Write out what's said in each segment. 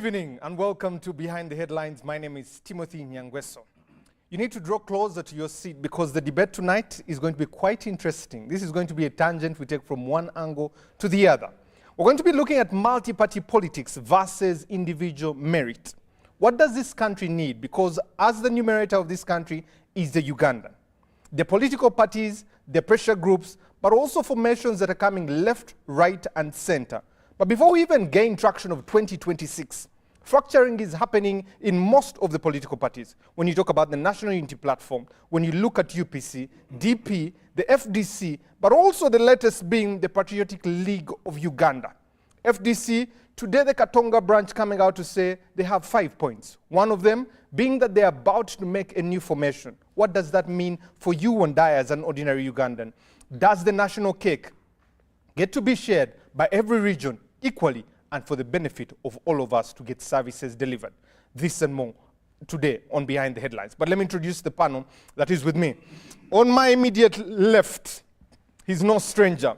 Good evening and welcome to Behind the Headlines. My name is Timothy Nyangweso. You need to draw closer to your seat because the debate tonight is going to be quite interesting. This is going to be a tangent we take from one angle to the other. We're going to be looking at multi-party politics versus individual merit. What does this country need? Because as the numerator of this country is the Ugandan. The political parties, the pressure groups, but also formations that are coming left, right, and center. But before we even gain traction of 2026, fracturing is happening in most of the political parties. When you talk about the National Unity Platform, when you look at UPC, DP, the FDC, but also the latest being the Patriotic League of Uganda. FDC, today the Katonga branch coming out to say they have 5 points. One of them being that they're about to make a new formation. What does that mean for you and I as an ordinary Ugandan? Does the national cake get to be shared by every region equally and for the benefit of all of us to get services delivered? This and more today on Behind the Headlines. But let me introduce the panel that is with me. On my immediate left, he's no stranger.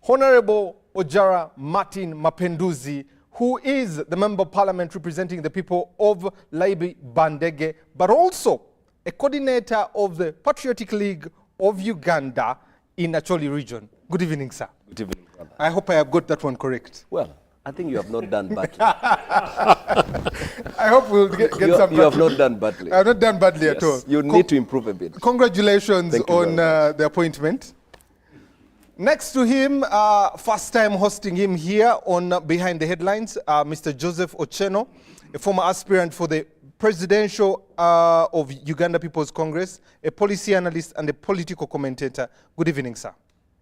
Honorable Ojara Martin Mapenduzi, who is the Member of Parliament representing the people of Laibi Bandege, but also a coordinator of the Patriotic League of Uganda in Acholi region. Good evening, sir. Good evening, brother. I hope I have got that one correct. Well, I think you have not done badly. I hope we'll get some. You have not done badly. I have not done badly at all. You need to improve a bit. Congratulations Thank you on very much. the appointment. Next to him, first time hosting him here on Behind the Headlines, Mr. Joseph Ocheno, a former aspirant for the presidential of Uganda People's Congress, a policy analyst and a political commentator. Good evening, sir.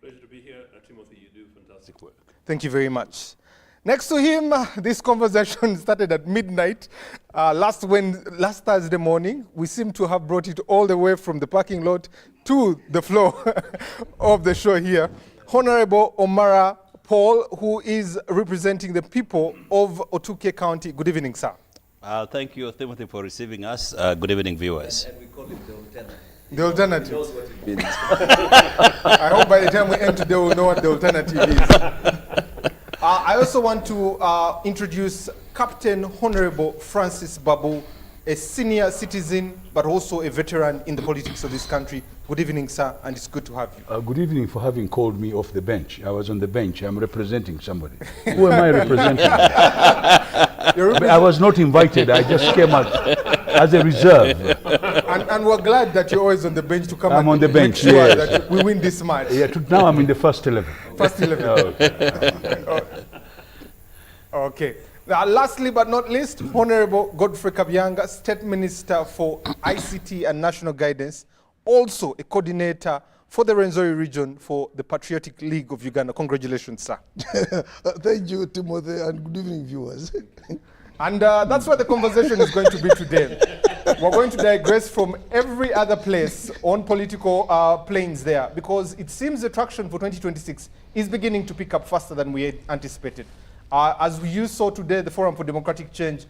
Pleasure to be here. Timothy, you do fantastic work. Thank you very much. Next to him, this conversation started at midnight last Thursday morning. We seem to have brought it all the way from the parking lot to the floor of the show here. Honorable Omara Paul, who is representing the people of Otuke County. Good evening, sir. Thank you, Timothy, for receiving us. Good evening, viewers. And we call it the alternative. The alternative. He knows what it means. I hope by the time we end today, we'll know what the alternative is. I also want to introduce Captain Honorable Francis Babu, a senior citizen, but also a veteran in the politics of this country. Good evening, sir, and it's good to have you. Good evening for having called me off the bench. I was on the bench. I'm representing somebody. Who am I representing? I was not invited. I just came out as a reserve. And we're glad that you're always on the bench to come I'm and on the make bench, sure yes. that we win this match. Yeah, now I'm in the first 11. First 11. Okay. Now, lastly but not least, Honorable Godfrey Kabyanga, State Minister for ICT and National Guidance, also a coordinator for the Rwenzori region for the Patriotic League of Uganda. Congratulations, sir. Thank you, Timothy, and good evening, viewers. And that's what the conversation is going to be today. We're going to digress from every other place on political planes there because it seems the traction for 2026 is beginning to pick up faster than we had anticipated. As you saw today, the Forum for Democratic Change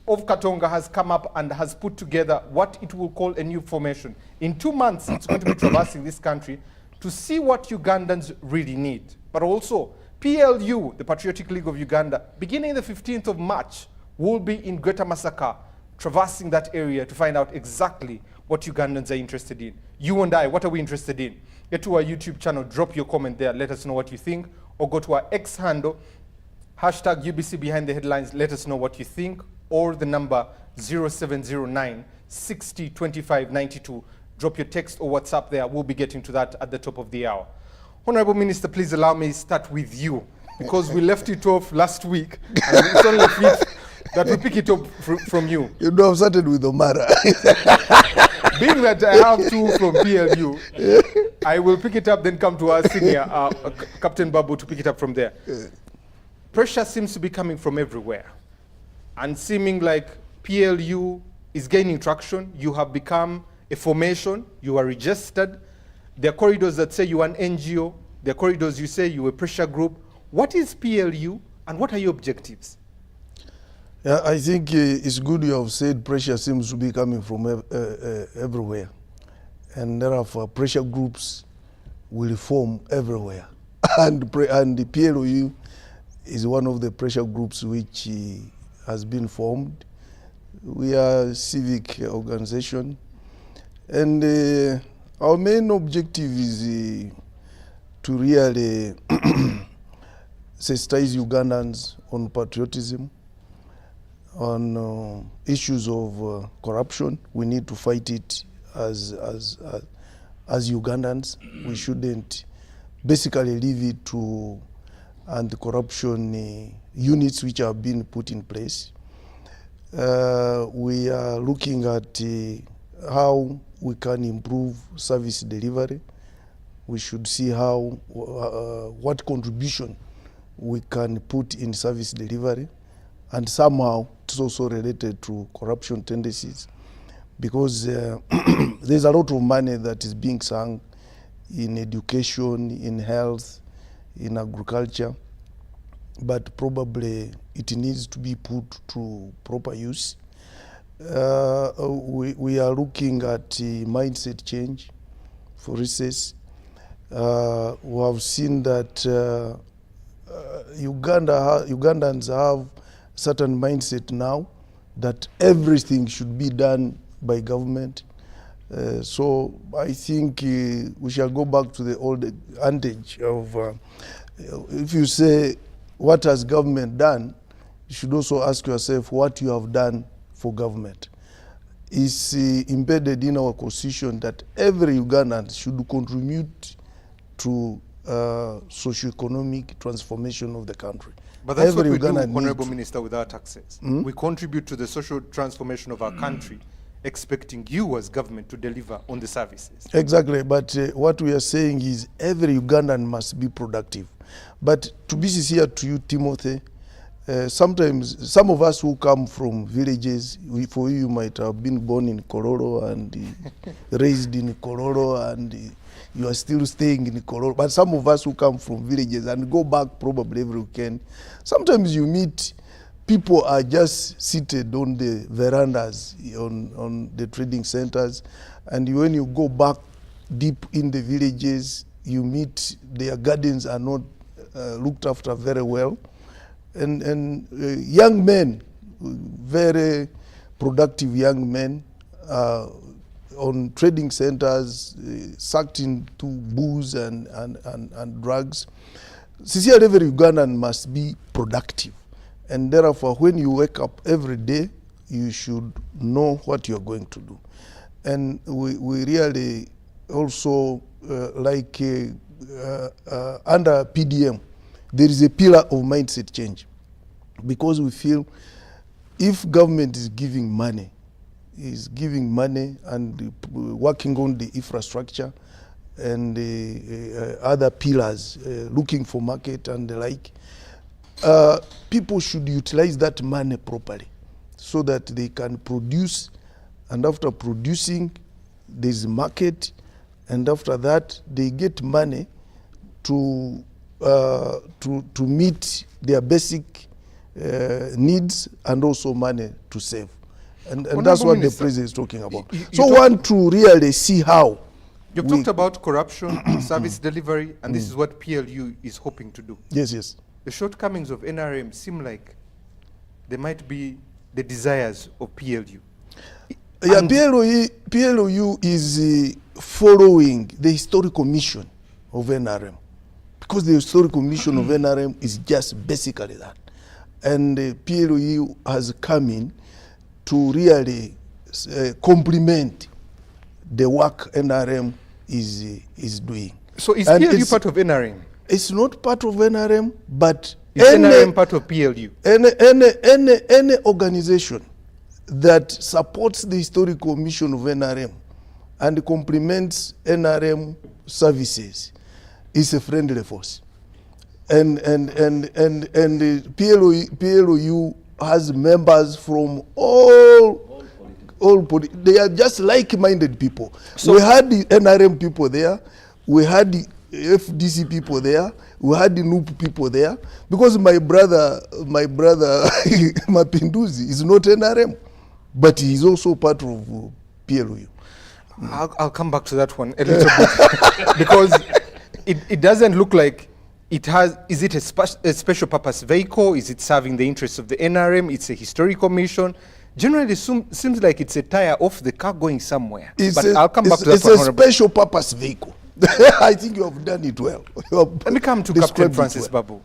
of Katonga has come up and has put together what it will call a new formation. In 2 months, it's going to be traversing this country to see what Ugandans really need. But also, PLU, the Patriotic League of Uganda, beginning the 15th of March, will be in Greater Masaka, traversing that area to find out exactly what Ugandans are interested in. You and I, what are we interested in? Get to our YouTube channel, drop your comment there, let us know what you think, or go to our X handle, hashtag UBC Behind the Headlines, let us know what you think, or the number 0709 60 25 92. Drop your text or WhatsApp there. We'll be getting to that at the top of the hour. Honorable Minister, please allow me to start with you, because we left it off last week, and it's only fit that we pick it up from you. You know, I've started with Omara. Being that I have two from PLU, I will pick it up, then come to our senior, Captain Babu, to pick it up from there. Pressure seems to be coming from everywhere, and seeming like PLU is gaining traction. You have become a formation, you are registered. There are corridors that say you are an NGO. There are corridors you say you are a pressure group. What is PLU and what are your objectives? Yeah, I think it's good you have said pressure seems to be coming from everywhere. And therefore pressure groups will form everywhere. and the PLU is one of the pressure groups which has been formed. We are a civic organization, and our main objective is to really sensitize Ugandans on patriotism, on issues of corruption. We need to fight it as Ugandans. We shouldn't basically leave it to anti-corruption units which have been put in place. We are looking at how we can improve service delivery. We should see how what contribution we can put in service delivery, and somehow it's also related to corruption tendencies, because there's a lot of money that is being sunk in education, in health, in agriculture, but probably it needs to be put to proper use. We are looking at mindset change. For instance, we have seen that Ugandans have certain mindset now that everything should be done by government. So I think we shall go back to the old adage of if you say what has government done, you should also ask yourself what you have done for government. It's embedded in our constitution that every Ugandan should contribute to socio-economic transformation of the country. But that's every what we Ugandan do, Honorable needs- Minister, with our taxes. We contribute to the social transformation of our country, expecting you as government to deliver on the services. Exactly, but what we are saying is every Ugandan must be productive. But to be sincere to you, Timothy, sometimes some of us who come from villages, for you might have been born in Kororo and raised in Kororo, and you are still staying in Kororo. But some of us who come from villages and go back probably every weekend, sometimes you meet people are just seated on the verandas, on the trading centers, and when you go back deep in the villages, you meet their gardens are not looked after very well, and young men, very productive young men, on trading centers, sucked into booze and drugs. Sincerely, every Ugandan must be productive. And therefore, when you wake up every day, you should know what you're going to do. And we really also, under PDM, there is a pillar of mindset change. Because we feel if government is giving money and working on the infrastructure and other pillars, looking for market and the like, people should utilize that money properly so that they can produce, and after producing, there's market, and after that, they get money to meet their basic needs and also money to save. And that's what the president is talking about. So want to really see how. You've talked about corruption, service delivery, and this is what PLU is hoping to do. Yes, yes. The shortcomings of NRM seem like they might be the desires of PLU. Yeah, And- PLU is following the historical mission of NRM, because the historical mission of NRM is just basically that. And PLU has come in to really complement the work NRM is doing. So is And PLU it's- part of NRM? It's not part of NRM, but Is NRM part of PLU? any organization that supports the historical mission of NRM and complements NRM services is a friendly force. And the PLU has members from all they are just like-minded people. So- we had the NRM people there, we had the FDC people there, we had the NUP people there, because my brother Mapinduzi is not NRM, but he is also part of PLU. I'll come back to that one a little bit because it doesn't look like Is it a special purpose vehicle? Is it serving the interests of the NRM? It's a historical mission. Generally, seems like it's a tire off the car going somewhere. But I'll come back to that. It's a special purpose vehicle. I think you have done it well. Let me come to Captain Francis Babu.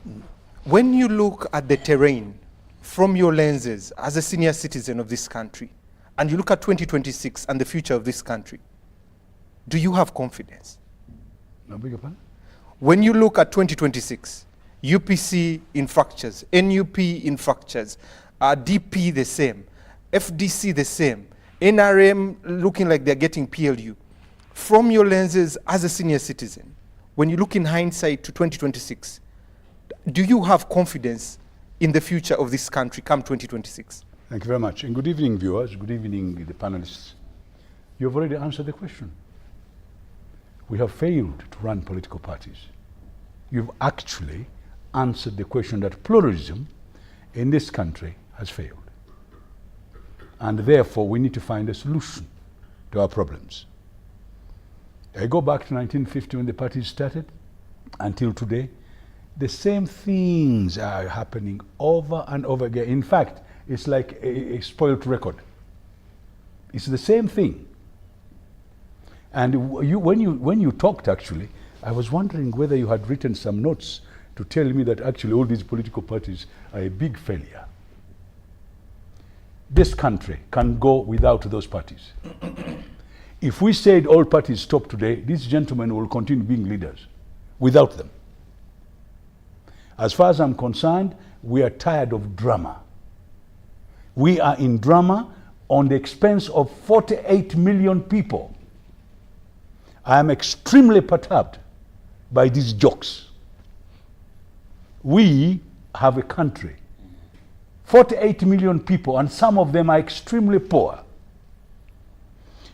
When you look at the terrain from your lenses as a senior citizen of this country, and you look at 2026 and the future of this country, do you have confidence? I beg your pardon? When you look at 2026, UPC in fractures, NUP in fractures, DP the same, FDC the same, NRM looking like they're getting PLU. From your lenses as a senior citizen, when you look in hindsight to 2026, do you have confidence in the future of this country come 2026? Thank you very much. And good evening, viewers. Good evening, the panelists. You've already answered the question. We have failed to run political parties. You've actually answered the question that pluralism in this country has failed. And therefore, we need to find a solution to our problems. I go back to 1950 when the parties started until today. The same things are happening over and over again. In fact, it's like a spoiled record. It's the same thing. And when you talked, actually, I was wondering whether you had written some notes to tell me that actually all these political parties are a big failure. This country can go without those parties. If we said all parties stop today, these gentlemen will continue being leaders without them. As far as I'm concerned, we are tired of drama. We are in drama on the expense of 48 million people. I am extremely perturbed by these jokes. We have a country, 48 million people, and some of them are extremely poor.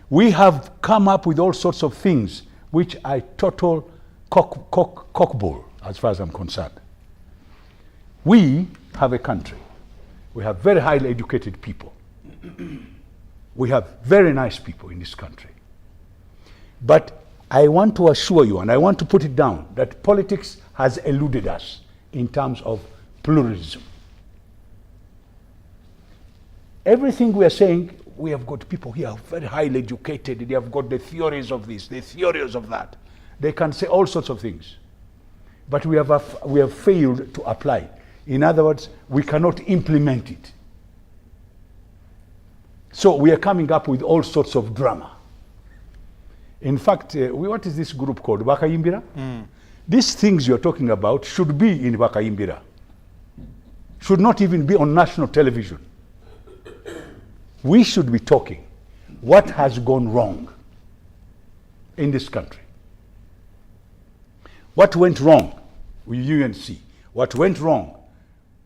We have come up with all sorts of things which are total cockbull as far as I'm concerned. We have a country. We have very highly educated people. We have very nice people in this country. But I want to assure you, and I want to put it down, that politics has eluded us in terms of pluralism. Everything we are saying, we have got people here very highly educated. They have got the theories of this, the theories of that. They can say all sorts of things. But we have failed to apply. In other words, we cannot implement it. So we are coming up with all sorts of drama. In fact, what is this group called? Bakayimbira? These things you're talking about should be in Bakayimbira. Should not even be on national television. We should be talking what has gone wrong in this country. What went wrong with UNC? What went wrong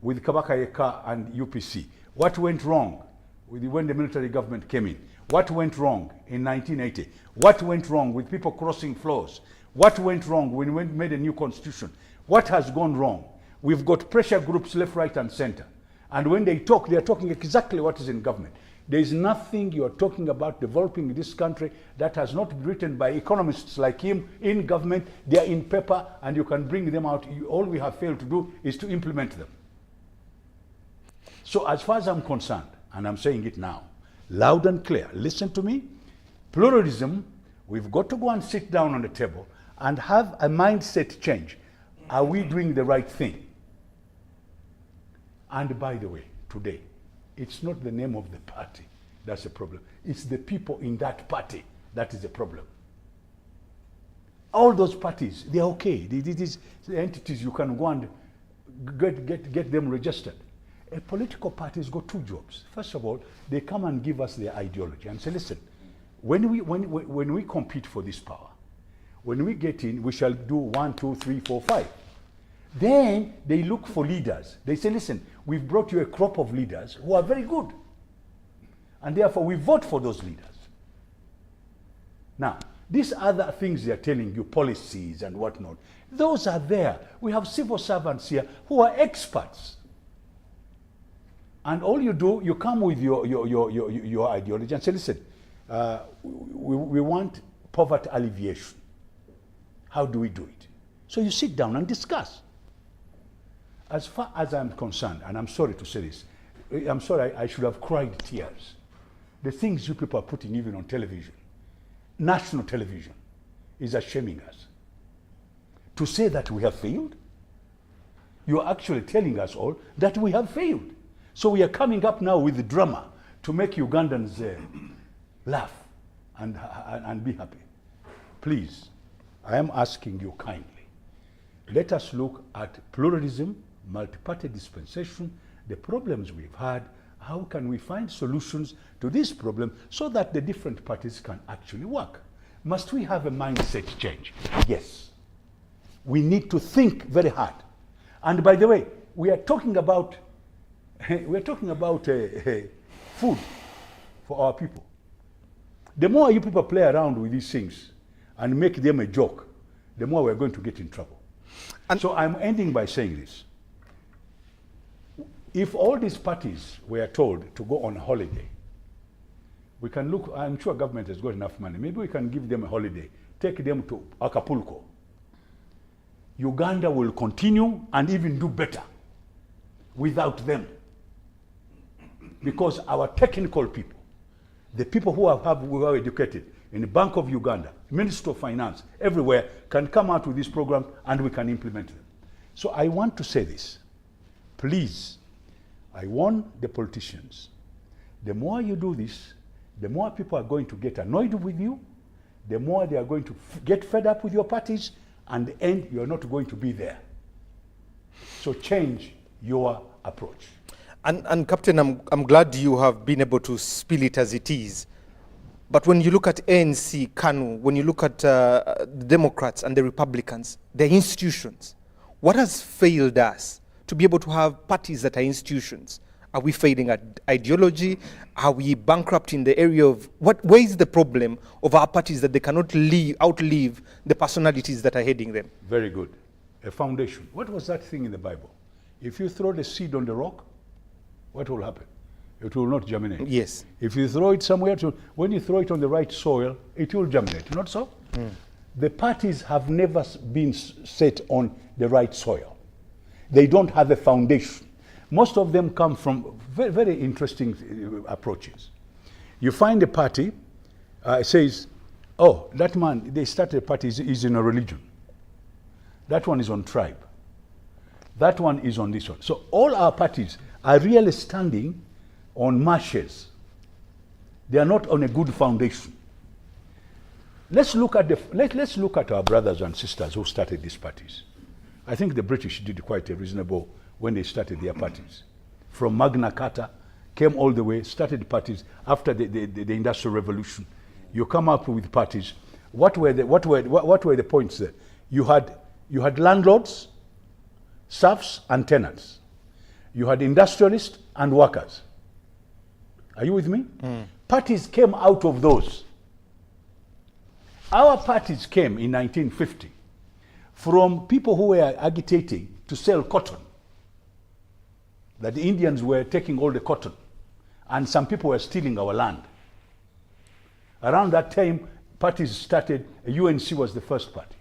with Kabaka Yeka and UPC? What went wrong when the military government came in? What went wrong in 1980? What went wrong with people crossing floors? What went wrong when we made a new constitution? What has gone wrong? We've got pressure groups left, right, and center. And when they talk, they are talking exactly what is in government. There is nothing you are talking about developing this country that has not been written by economists like him in government. They are in paper, and you can bring them out. All we have failed to do is to implement them. So as far as I'm concerned, and I'm saying it now, loud and clear, listen to me, pluralism, we've got to go and sit down on the table and have a mindset change. Are we doing the right thing? And by the way, today, it's not the name of the party that's the problem. It's the people in that party that is the problem. All those parties, they're okay. These entities, you can go and get them registered. A political party has got two jobs. First of all, they come and give us their ideology and say, listen, when we compete for this power, when we get in, we shall do 1, 2, 3, 4, 5. Then they look for leaders. They say, listen, we've brought you a crop of leaders who are very good. And therefore, we vote for those leaders. Now, these other things they're telling you, policies and whatnot, those are there. We have civil servants here who are experts. And all you do, you come with your ideology and say, listen, we want poverty alleviation. How do we do it? So you sit down and discuss. As far as I'm concerned, and I'm sorry to say this, I'm sorry, I should have cried tears. The things you people are putting even on television, national television, is shaming us. To say that we have failed, you're actually telling us all that we have failed. So we are coming up now with the drama to make Ugandans laugh and be happy. Please, I am asking you kindly, let us look at pluralism, multi-party dispensation, the problems we've had, how can we find solutions to this problem so that the different parties can actually work? Must we have a mindset change? Yes. We need to think very hard. And by the way, we are talking about food for our people. The more you people play around with these things and make them a joke, the more we're going to get in trouble. And so I'm ending by saying this. If all these parties were told to go on a holiday, we can look, I'm sure government has got enough money, maybe we can give them a holiday, take them to Acapulco. Uganda will continue and even do better without them. Because our technical people, the people who are educated in the Bank of Uganda, Ministry of Finance, everywhere, can come out with this program and we can implement them. So I want to say this. Please, I warn the politicians, the more you do this, the more people are going to get annoyed with you, the more they are going to get fed up with your parties, and in the end, you're not going to be there. So change your approach. And Captain, I'm glad you have been able to spill it as it is. But when you look at ANC, KANU, when you look at the Democrats and the Republicans, their institutions, what has failed us to be able to have parties that are institutions? Are we failing at ideology? Are we bankrupt in the area of where is the problem of our parties that they cannot outlive the personalities that are heading them? Very good. A foundation. What was that thing in the Bible? If you throw the seed on the rock, what will happen? It will not germinate. Yes. If you throw it somewhere, when you throw it on the right soil, it will germinate. Not so? The parties have never been set on the right soil. They don't have a foundation. Most of them come from very, very interesting approaches. You find a party says, oh, that man, they started a party, is in a religion. That one is on tribe. That one is on this one. So all our parties are really standing on marshes. They are not on a good foundation. Let's look at our brothers and sisters who started these parties. I think the British did quite a reasonable when they started their parties. From Magna Carta, came all the way, started parties after the Industrial Revolution. You come up with parties. What were the points there? You had landlords, serfs, and tenants. You had industrialists and workers. Are you with me? Parties came out of those. Our parties came in 1950 from people who were agitating to sell cotton. That the Indians were taking all the cotton and some people were stealing our land. Around that time, parties started. UNC was the first party.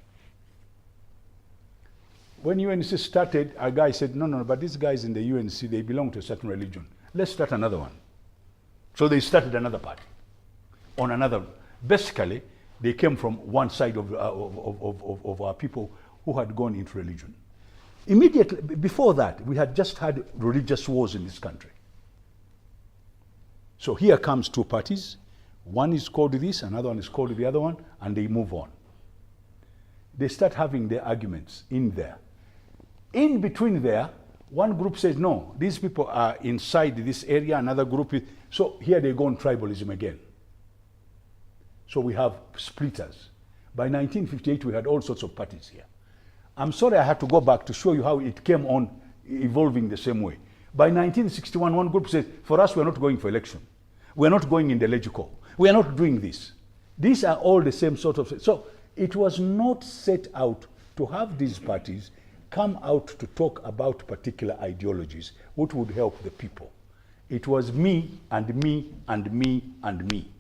When UNC started, a guy said, no, but these guys in the UNC, they belong to a certain religion. Let's start another one. So they started another party on another. Basically, they came from one side of our people who had gone into religion. Immediately before that, we had just had religious wars in this country. So here comes two parties. One is called this, another one is called the other one, and they move on. They start having their arguments in there. In between there, one group says, no, these people are inside this area, another group is, so here they go on tribalism again. So we have splitters. By 1958, we had all sorts of parties here. I'm sorry I had to go back to show you how it came on evolving the same way. By 1961, one group said, for us, we're not going for election. We're not going in the legico. We're not doing this. These are all the same sort of... So it was not set out to have these parties come out to talk about particular ideologies, which would help the people. It was me and me and me and me.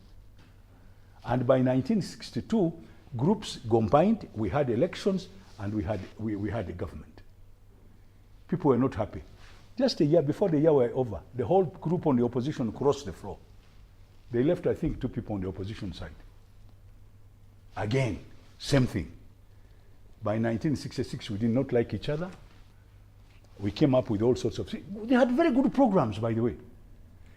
And by 1962, groups combined, we had elections, and we had a government. people were not happy. Just a year before the year were over, the whole group on the opposition crossed the floor. They left, I think, 2 people on the opposition side. Again, same thing. By 1966, we did not like each other. We came up with all sorts of things. They had very good programs, by the way.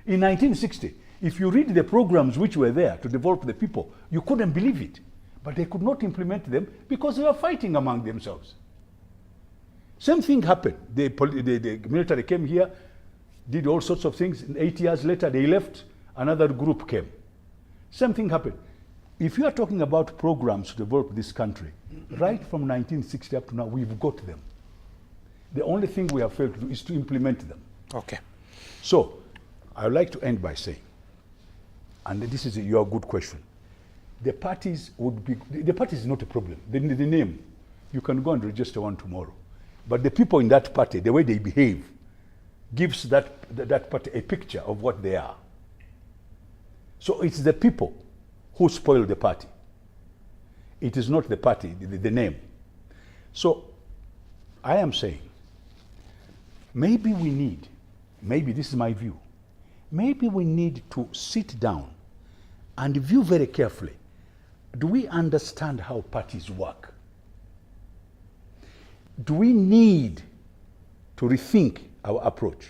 In 1960, if you read the programs which were there to develop the people, you couldn't believe it. But they could not implement them because they were fighting among themselves. Same thing happened. The military came here, did all sorts of things. 8 years later, they left. Another group came. Same thing happened. If you are talking about programs to develop this country, right from 1960 up to now, we've got them. The only thing we have failed to do is to implement them. Okay. So, I would like to end by saying, and this is your good question, the parties is not a problem. The name, you can go and register one tomorrow. But the people in that party, the way they behave, gives that party a picture of what they are. So it's the people who spoil the party. It is not the party, the name. So I am saying, maybe this is my view, maybe we need to sit down and view very carefully, do we understand how parties work? Do we need to rethink our approach?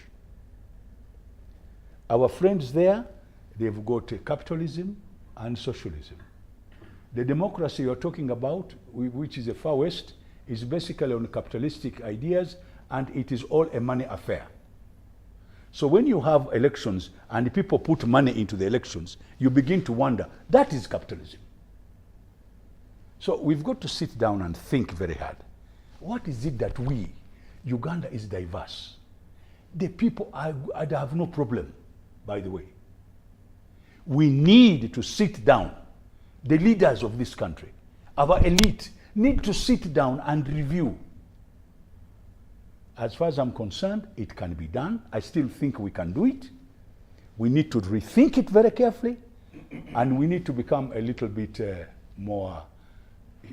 Our friends there, they've got capitalism and socialism. The democracy you're talking about, which is the Far West, is basically on capitalistic ideas, and it is all a money affair. So when you have elections and people put money into the elections, you begin to wonder, that is capitalism. So we've got to sit down and think very hard. What is it that Uganda is diverse. The people have no problem, by the way. We need to sit down. The leaders of this country, our elite, need to sit down and review. As far as I'm concerned, it can be done. I still think we can do it. We need to rethink it very carefully, and we need to become a little bit more.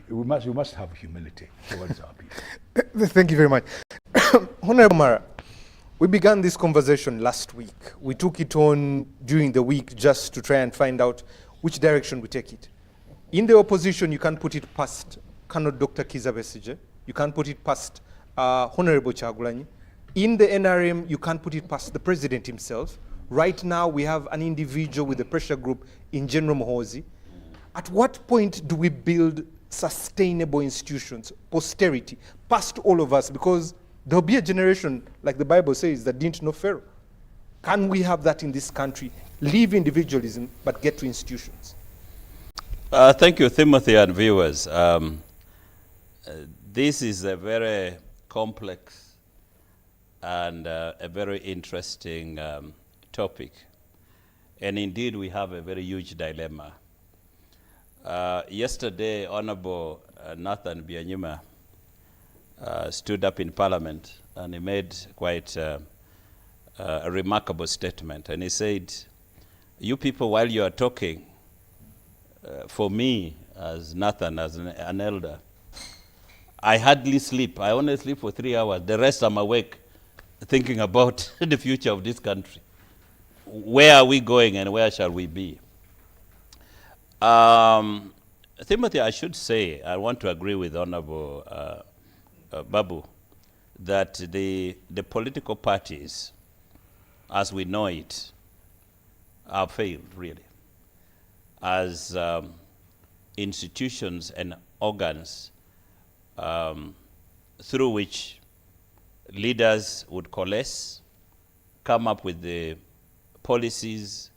We must have humility towards our people. Thank you very much. Honorable Mara, we began this conversation last week. We took it on during the week just to try and find out which direction we take it. In the opposition, you can't put it past Dr. Kizza Besigye. You can't put it past Honorable Kyagulanyi. In the NRM, you can't put it past the president himself. Right now, we have an individual with a pressure group in General Muhoozi. At what point do we build sustainable institutions, posterity, past all of us? Because there'll be a generation, like the Bible says, that didn't know Pharaoh. Can we have that in this country? Leave individualism, but get to institutions. Thank you, Timothy and viewers. This is a very complex and a very interesting topic. And indeed, we have a very huge dilemma. Yesterday, Honorable Nathan Byanyima stood up in Parliament and he made quite a remarkable statement. And he said, you people, while you are talking, for me, as Nathan, as an elder, I hardly sleep. I only sleep for 3 hours. The rest I'm awake thinking about the future of this country. Where are we going and where shall we be? Timothy, I should say, I want to agree with Honorable Babu, that the political parties, as we know it, have failed, really, as institutions and organs through which leaders would coalesce, come up with the policies,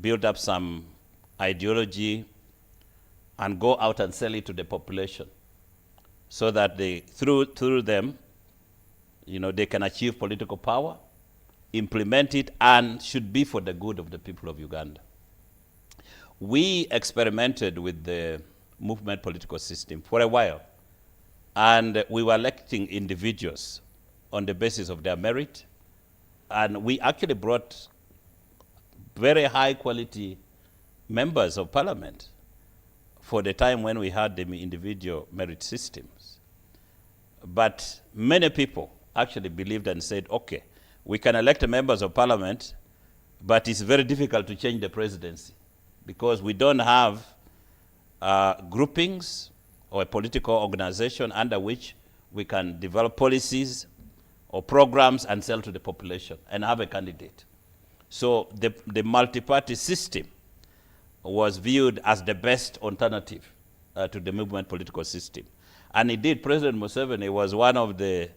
build up some ideology, and go out and sell it to the population so that they, through them, they can achieve political power, implement it, and should be for the good of the people of Uganda. We experimented with the movement political system for a while, and we were electing individuals on the basis of their merit, and we actually brought very high quality members of parliament for the time when we had the individual merit systems. But many people actually believed and said, okay, we can elect members of parliament, but it's very difficult to change the presidency because we don't have groupings or a political organization under which we can develop policies or programs and sell to the population and have a candidate. So the multi-party system was viewed as the best alternative to the movement political system. And indeed, President Museveni was one of the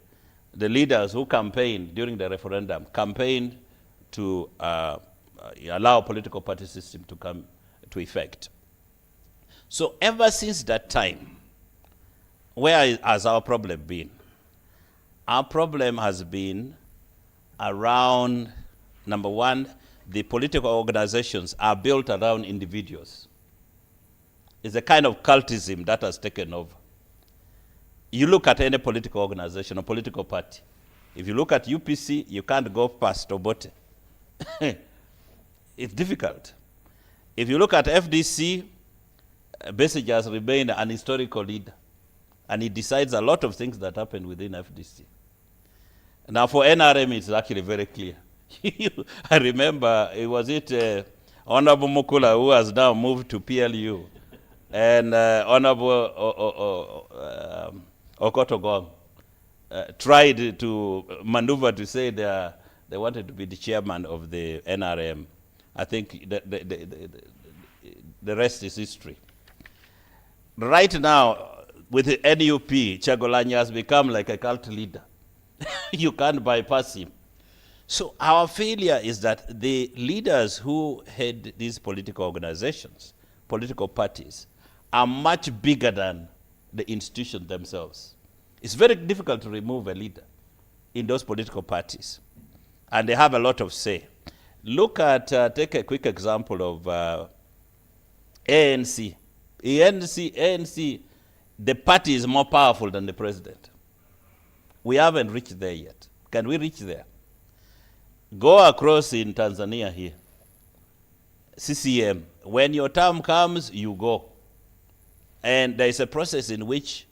leaders who campaigned during the referendum, campaigned to allow political party system to come to effect. So ever since that time, where has our problem been? Our problem has been around, number one, the political organizations are built around individuals. It's a kind of cultism that has taken over. You look at any political organization or political party. If you look at UPC, you can't go past Obote. It's difficult. If you look at FDC, Besigye has remained an historical leader, and he decides a lot of things that happen within FDC. Now for NRM, it's actually very clear. I remember, was it Honorable Mukula, who has now moved to PLU, and Honorable Okotogong tried to maneuver to say they wanted to be the chairman of the NRM. I think the rest is history. Right now, with the NUP, Chagulanyi has become like a cult leader. You can't bypass him. So our failure is that the leaders who head these political organizations, political parties, are much bigger than the institutions themselves. It's very difficult to remove a leader in those political parties, and they have a lot of say. Look at, take a quick example of ANC. ANC, the party is more powerful than the president. We haven't reached there yet. Can we reach there? Go across in Tanzania here. CCM, when your term comes, you go. And there is a process in which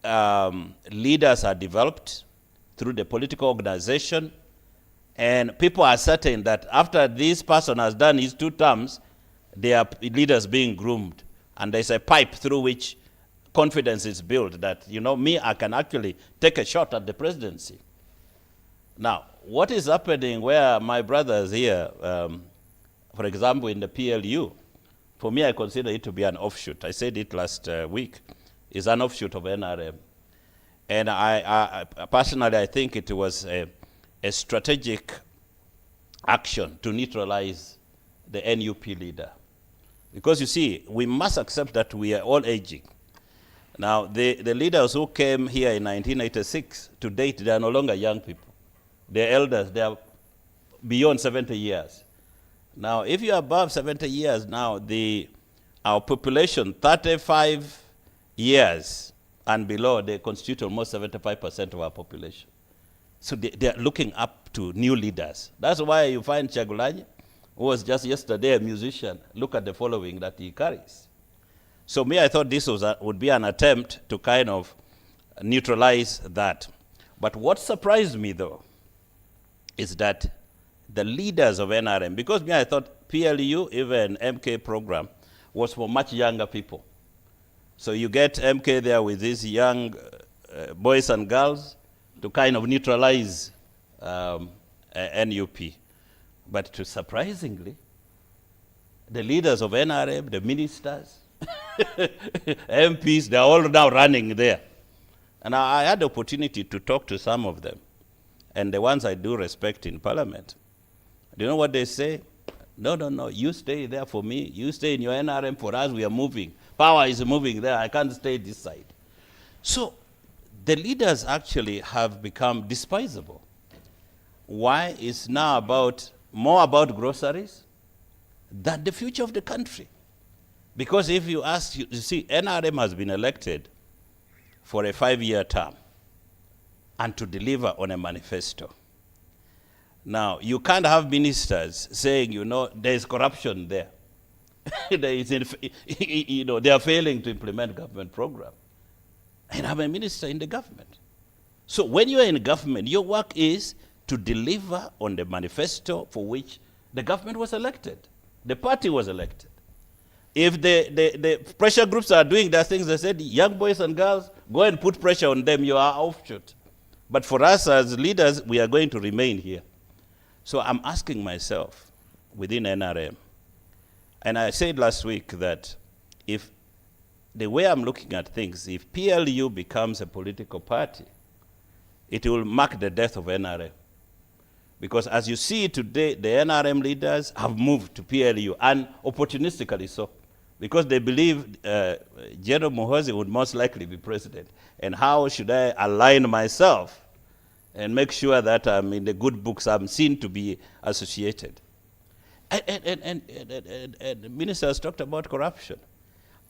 leaders are developed through the political organization, and people are certain that after this person has done his 2 terms, there are leaders being groomed. And there's a pipe through which confidence is built that, you know, I can actually take a shot at the presidency. Now, what is happening where my brothers here, for example, in the PLU, for me, I consider it to be an offshoot. I said it last week. It's an offshoot of NRM. And I personally, I think it was a strategic action to neutralize the NUP leader. Because you see, we must accept that we are all aging. Now, the leaders who came here in 1986, to date, they are no longer young people. They're elders. They are beyond 70 years. Now, if you're above 70 years now, our population, 35 years and below, they constitute almost 75% of our population. So they are looking up to new leaders. That's why you find Chagulanyi, who was just yesterday a musician. Look at the following that he carries. So I thought this would be an attempt to kind of neutralize that. But what surprised me, though, is that the leaders of NRM, because I thought PLU, even MK program, was for much younger people. So you get MK there with these young boys and girls to kind of neutralize NUP. But surprisingly, the leaders of NRM, the ministers, MPs, they're all now running there. And I had the opportunity to talk to some of them, and the ones I do respect in Parliament. Do you know what they say? No, you stay there for me. You stay in your NRM for us. We are moving. Power is moving there. I can't stay this side. So the leaders actually have become despisable. Why? It's now more about groceries than the future of the country. Because if you ask, you see, NRM has been elected for a 5-year term and to deliver on a manifesto. Now, you can't have ministers saying, there's corruption there. They are failing to implement government program. And I'm a minister in the government. So when you are in government, your work is to deliver on the manifesto for which the government was elected, the party was elected. If the pressure groups are doing their things, they said, young boys and girls, go and put pressure on them, you are offshoot. But for us as leaders, we are going to remain here. So I'm asking myself, within NRM, and I said last week that if the way I'm looking at things, if PLU becomes a political party, it will mark the death of NRM. Because as you see today, the NRM leaders have moved to PLU, and opportunistically so, because they believe General Muhoozi would most likely be president. And how should I align myself and make sure that I'm in the good books I'm seen to be associated? And the minister has talked about corruption.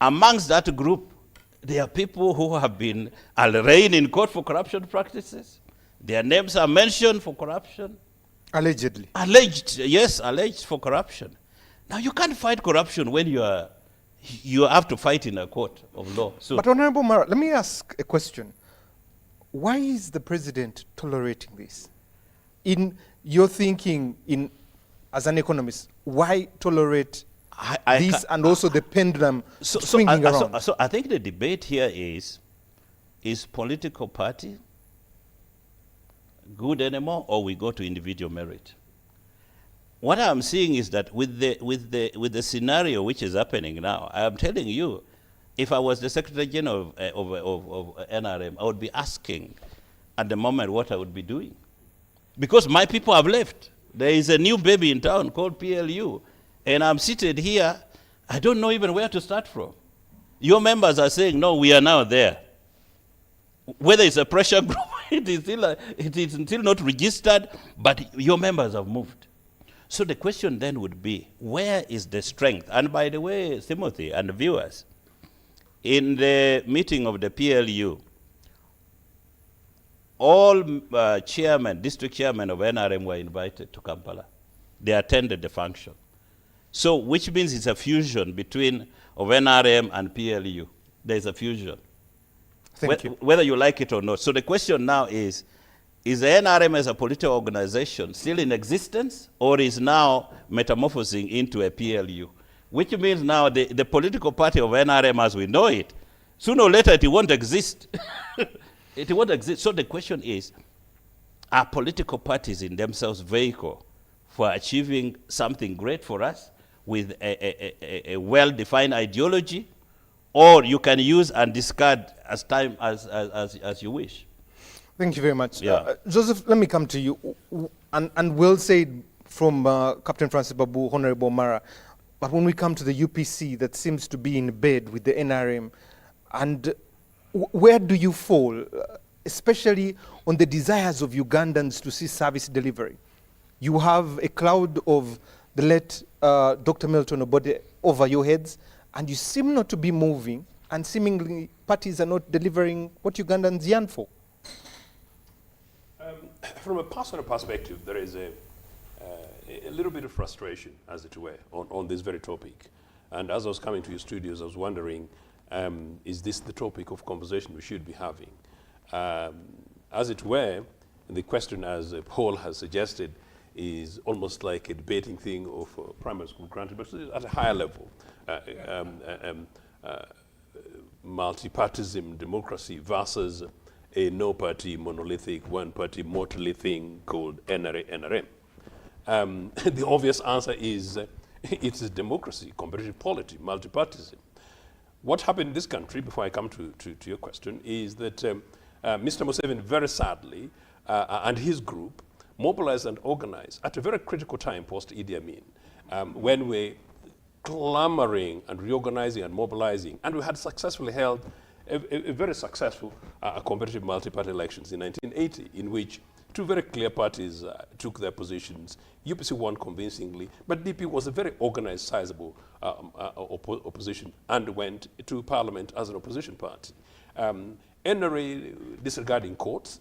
Amongst that group, there are people who have been arraigned in court for corruption practices. Their names are mentioned for corruption. Allegedly. Alleged, yes, alleged for corruption. Now you can't fight corruption when you have to fight in a court of law. So, But Honorable Mara, let me ask a question. Why is the president tolerating this? In your thinking, as an economist, why tolerate this and also the pendulum swinging around? So I think the debate here is political party good anymore, or we go to individual merit? What I'm seeing is that with the scenario which is happening now, I am telling you, if I was the Secretary General of NRM, I would be asking at the moment what I would be doing. Because my people have left. There is a new baby in town called PLU, and I'm seated here, I don't know even where to start from. Your members are saying, no, we are now there. Whether it's a pressure group, it is still not registered, but your members have moved. So the question then would be, where is the strength? And by the way, Timothy and the viewers, in the meeting of the PLU, all district chairmen of NRM were invited to Kampala. They attended the function. So, which means it's a fusion of NRM and PLU. There's a fusion. Thank you. Whether you like it or not. So the question now is the NRM as a political organization still in existence, or is now metamorphosing into a PLU? Which means now the political party of NRM as we know it, sooner or later it won't exist. It won't exist. So the question is, are political parties in themselves vehicle for achieving something great for us with a well-defined ideology, or you can use and discard as you wish? Thank you very much. Yeah. Joseph, let me come to you. And we'll say it from Captain Francis Babu, Honorable Mara, but when we come to the UPC that seems to be in bed with the NRM, and where do you fall, especially on the desires of Ugandans to see service delivery? You have a cloud of the late Dr. Milton Obote over your heads, and you seem not to be moving, and seemingly parties are not delivering what Ugandans yearn for. From a personal perspective, there is a little bit of frustration, as it were, on this very topic. And as I was coming to your studios, I was wondering, is this the topic of conversation we should be having? As it were, the question, as Paul has suggested, is almost like a debating thing of primary school, granted, but at a higher level. Multipartism democracy versus a no-party, monolithic, one-party, motley thing called NRM. The obvious answer is it's a democracy, competitive polity, multipartism. What happened in this country, before I come to your question, is that Mr. Museveni, very sadly, and his group, mobilized and organized at a very critical time post-Idi Amin, when we're clamoring and reorganizing and mobilizing, and we had successfully held a very successful competitive multi-party elections in 1980, in which two very clear parties took their positions. UPC won convincingly, but DP was a very organized, sizable opposition and went to parliament as an opposition party. NRA, disregarding courts,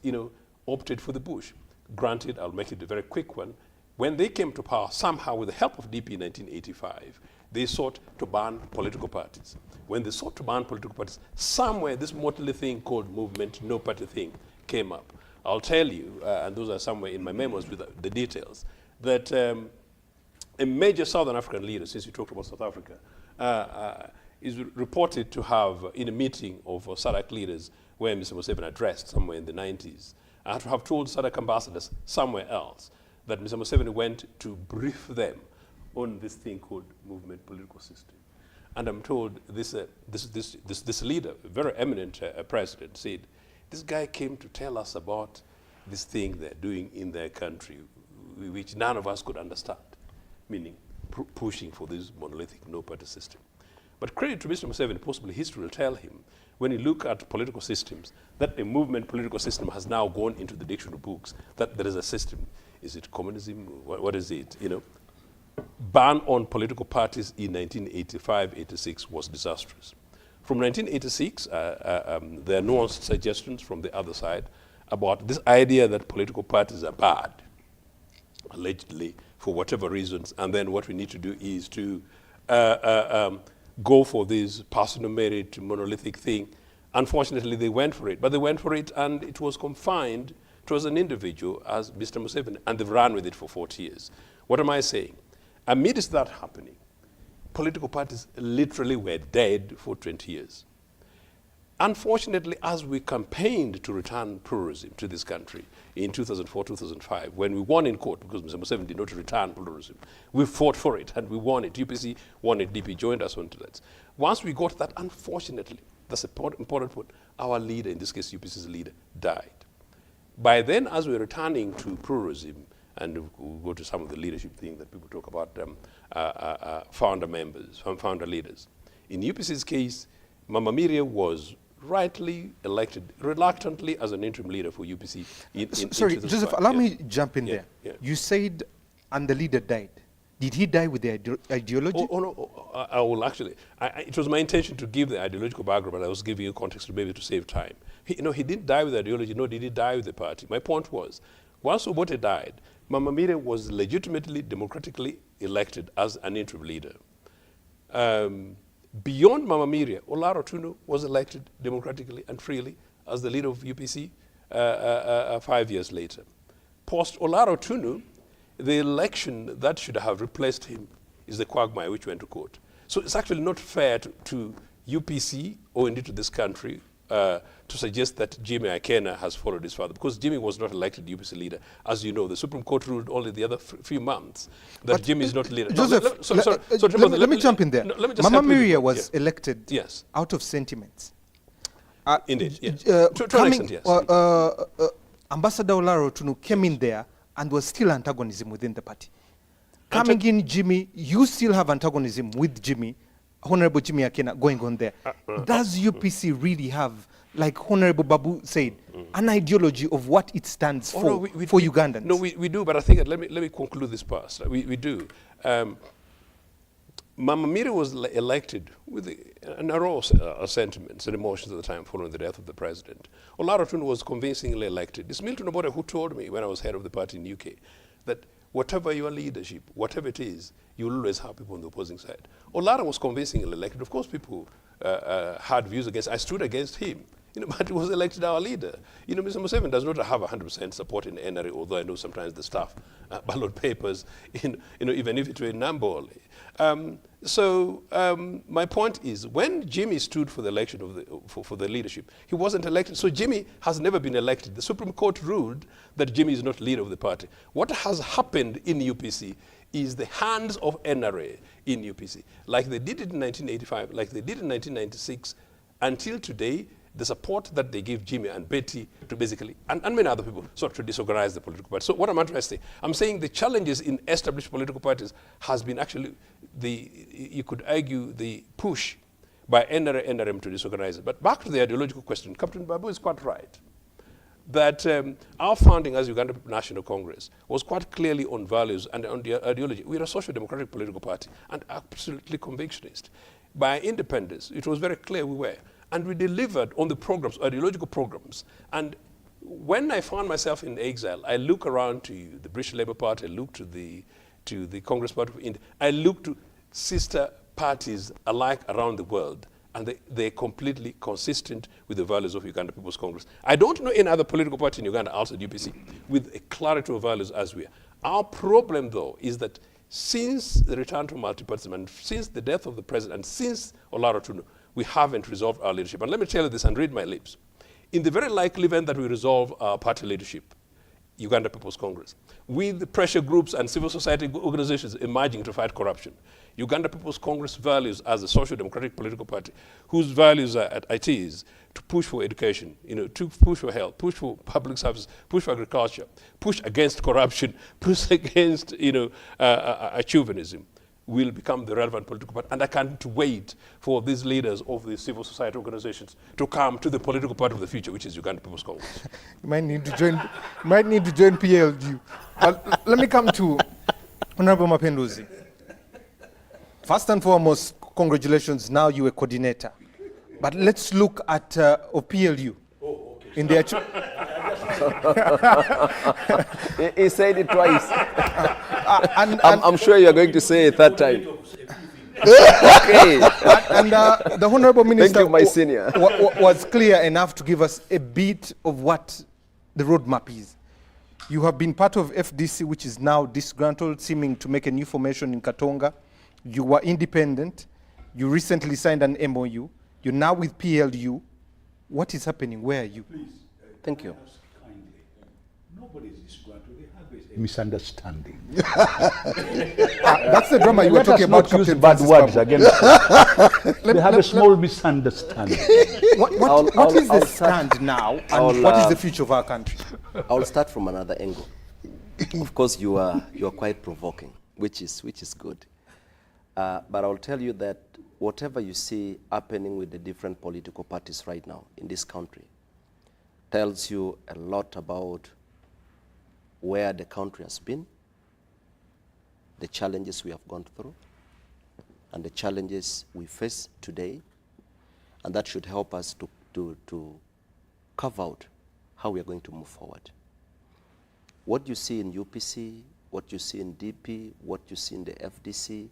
opted for the bush. Granted, I'll make it a very quick one. When they came to power, somehow with the help of DP in 1985, they sought to ban political parties. When they sought to ban political parties, somewhere this motley thing called movement, no party thing, came up. I'll tell you, and those are somewhere in my memos with the details, that a major Southern African leader, since you talked about South Africa, is reported to have, in a meeting of SADC leaders where Mr. Museveni addressed somewhere in the 90s, to have told SADC ambassadors somewhere else that Mr. Museveni went to brief them on this thing called movement political system. And I'm told this leader, a very eminent president, said, this guy came to tell us about this thing they're doing in their country, which none of us could understand, meaning pushing for this monolithic no-party system. But credit to Mr. Museveni, possibly history will tell him, when you look at political systems, that a movement political system has now gone into the dictionary books, that there is a system. Is it communism? What is it? You know, ban on political parties in 1985-86 was disastrous. From 1986, there are nuanced suggestions from the other side about this idea that political parties are bad, allegedly, for whatever reasons, and then what we need to do is to go for this personal merit monolithic thing. Unfortunately, they went for it, but they went for it and it was confined to as an individual as Mr. Museveni, and they've run with it for 40 years. What am I saying? Amidst that happening, political parties literally were dead for 20 years. Unfortunately, as we campaigned to return pluralism to this country in 2004, 2005, when we won in court, because Mr. Museveni did not return pluralism, we fought for it and we won it. UPC won it, DP joined us onto that. Once we got that, unfortunately, that's an important point, our leader, in this case UPC's leader, died. By then, as we were returning to pluralism, and we'll go to some of the leadership things that people talk about, founder members, founder leaders. In UPC's case, Mama Miria was rightly elected, reluctantly, as an interim leader for UPC. Sorry, Joseph, allow me jump in Yeah, there. yeah. You said, and the leader died. Did he die with the ideology? I will actually. It was my intention to give the ideological background, but I was giving you context to maybe to save time. He didn't die with ideology, nor did he die with the party. My point was, once Obote died, Mama Miria was legitimately, democratically elected as an interim leader. Beyond Mama Miria, Olaro Tunu was elected democratically and freely as the leader of UPC 5 years later. Post Olaro Tunu, the election that should have replaced him is the quagmire which went to court. So it's actually not fair to UPC or indeed to this country to suggest that Jimmy Akena has followed his father, because Jimmy was not elected UPC leader. As you know, the Supreme Court ruled only the other few months that Jimmy is not leader. Joseph, let me jump in there. Mama Miria was elected out of sentiments. Indeed, yes. To an extent, yes. Ambassador Olaro Tunu came in there and was still antagonism within the party. Coming in, Jimmy, you still have antagonism with Jimmy, Honorable Jimmy Akena, going on there. Does UPC really have, like Honorable Babu said, an ideology of what it stands for for Ugandans? No, we do, but I think, let me conclude this part. We do. Mama Miria was elected with a narrow sentiments and emotions at the time following the death of the president. Olaro Tunu was convincingly elected. It's Milton Obote who told me when I was head of the party in UK that whatever your leadership, whatever it is, you will always have people on the opposing side. Olaro was convincingly elected. Of course, people had views against. I stood against him. But he was elected our leader. Mr. Museveni does not have 100% support in NRA, although I know sometimes the staff ballot papers, even if it were in Nambole. My point is, when Jimmy stood for the election of for the leadership, he wasn't elected. So Jimmy has never been elected. The Supreme Court ruled that Jimmy is not leader of the party. What has happened in UPC is the hands of NRA in UPC, like they did it in 1985, like they did in 1996, until today. The support that they give Jimmy and Betty to basically, and many other people, sort of disorganize the political party. So what am I trying to say? I'm saying the challenges in established political parties has been actually you could argue, the push by NRM to disorganize it. But back to the ideological question, Captain Babu is quite right. That our founding as Uganda National Congress was quite clearly on values and on the ideology. We are a social democratic political party and absolutely convictionist. By independence, it was very clear we were. And we delivered on the programs, ideological programs. And when I found myself in exile, I look around to the British Labour Party, I look to the Congress Party of India, I look to sister parties alike around the world, and they're completely consistent with the values of Uganda People's Congress. I don't know any other political party in Uganda outside UPC with a clarity of values as we are. Our problem, though, is that since the return to multipartyism and since the death of the president and since Olaro Tunu, we haven't resolved our leadership. And let me tell you this and read my lips. In the very likely event that we resolve our party leadership, Uganda People's Congress, with the pressure groups and civil society organizations emerging to fight corruption, Uganda People's Congress values as a social democratic political party, whose values are at it is to push for education, to push for health, push for public services, push for agriculture, push against corruption, push against chauvinism, will become the relevant political party. And I can't wait for these leaders of the civil society organizations to come to the political party of the future, which is Uganda People's Congress. You might need to join PLU. But let me come to Honorable Mapinduzi. First and foremost, congratulations, now you're a coordinator. But let's look at PLU. Oh, okay. In their He said it twice. I'm sure you're going to say it that time. Okay. The Honorable Minister Thank you, my senior. Was clear enough to give us a bit of what the roadmap is. You have been part of FDC, which is now disgruntled, seeming to make a new formation in Katonga. You were independent. You recently signed an MOU. You're now with PLU. What is happening? Where are you? Please, Thank you. Nobody is disgruntled. They have a misunderstanding. That's the drama you were Let talking us about, not use Captain bad Francis words Babu. against They have a small misunderstanding. What is the I'll stand now, and I'll, what is the future of our country? I'll start from another angle. Of course, you are quite provoking, which is good. But I'll tell you that whatever you see happening with the different political parties right now in this country tells you a lot about where the country has been, the challenges we have gone through, and the challenges we face today, and that should help us to carve out how we are going to move forward. What you see in UPC, what you see in DP, what you see in the FDC,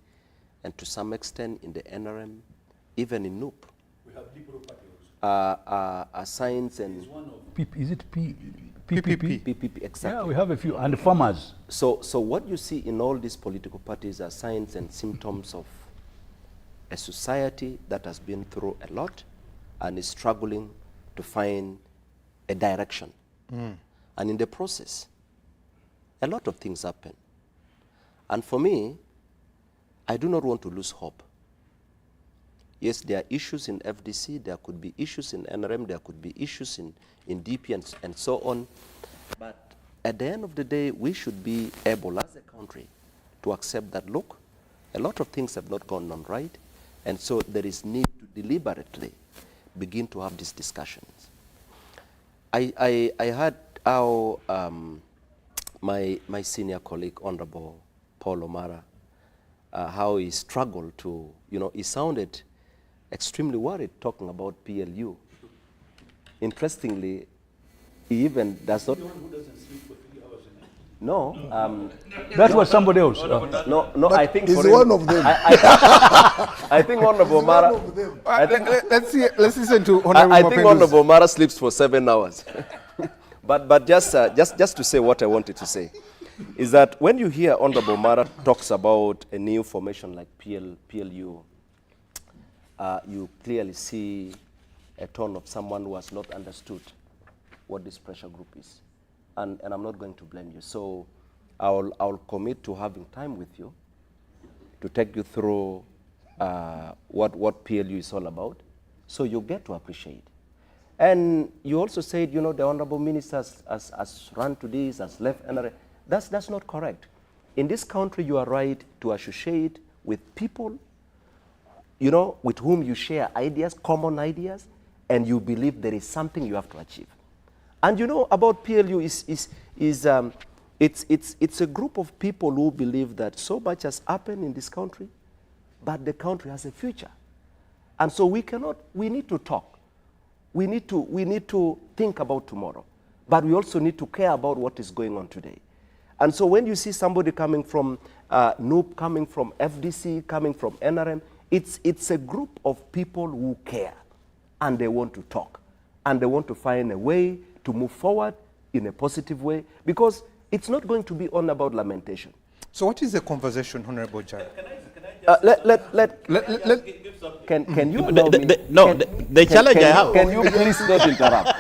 and to some extent in the NRM, even in NUP, We have liberal party also. science and Is it PPP? PPP, exactly. Yeah, we have a few. And farmers. So what you see in all these political parties are signs and symptoms of a society that has been through a lot and is struggling to find a direction. And in the process, a lot of things happen. And for me, I do not want to lose hope. Yes, there are issues in FDC, there could be issues in NRM, there could be issues in DP and so on. But at the end of the day, we should be able as a country to accept that, look, a lot of things have not gone on right, and so there is need to deliberately begin to have these discussions. I heard how my senior colleague, Honorable Paul Omara, how he struggled to, he sounded extremely worried talking about PLU. Interestingly, he even does not. No, That was somebody else. no. I think He's for him- one of them. I think Honorable Omara. Let's listen to Honorable I think Mapinduzi. Honorable Omara sleeps for 7 hours. but just to say what I wanted to say is that when you hear Honorable Omara talks about a new formation like PLU, you clearly see a tone of someone who has not understood what this pressure group is. And I'm not going to blame you. So I'll commit to having time with you to take you through what PLU is all about, so you get to appreciate. And you also said, the Honorable Minister has run to this, has left NRA. That's not correct. In this country, you are right to associate with people, with whom you share ideas, common ideas, and you believe there is something you have to achieve. And about PLU it's a group of people who believe that so much has happened in this country, but the country has a future. And so we need to talk. We need to think about tomorrow, but we also need to care about what is going on today. And so when you see somebody coming from NUP, coming from FDC, coming from NRM, It's a group of people who care, and they want to talk, and they want to find a way to move forward in a positive way, because it's not going to be all about lamentation. So what is the conversation, Honorable Jara? Can you allow me? The challenge I have. Can you please not interrupt?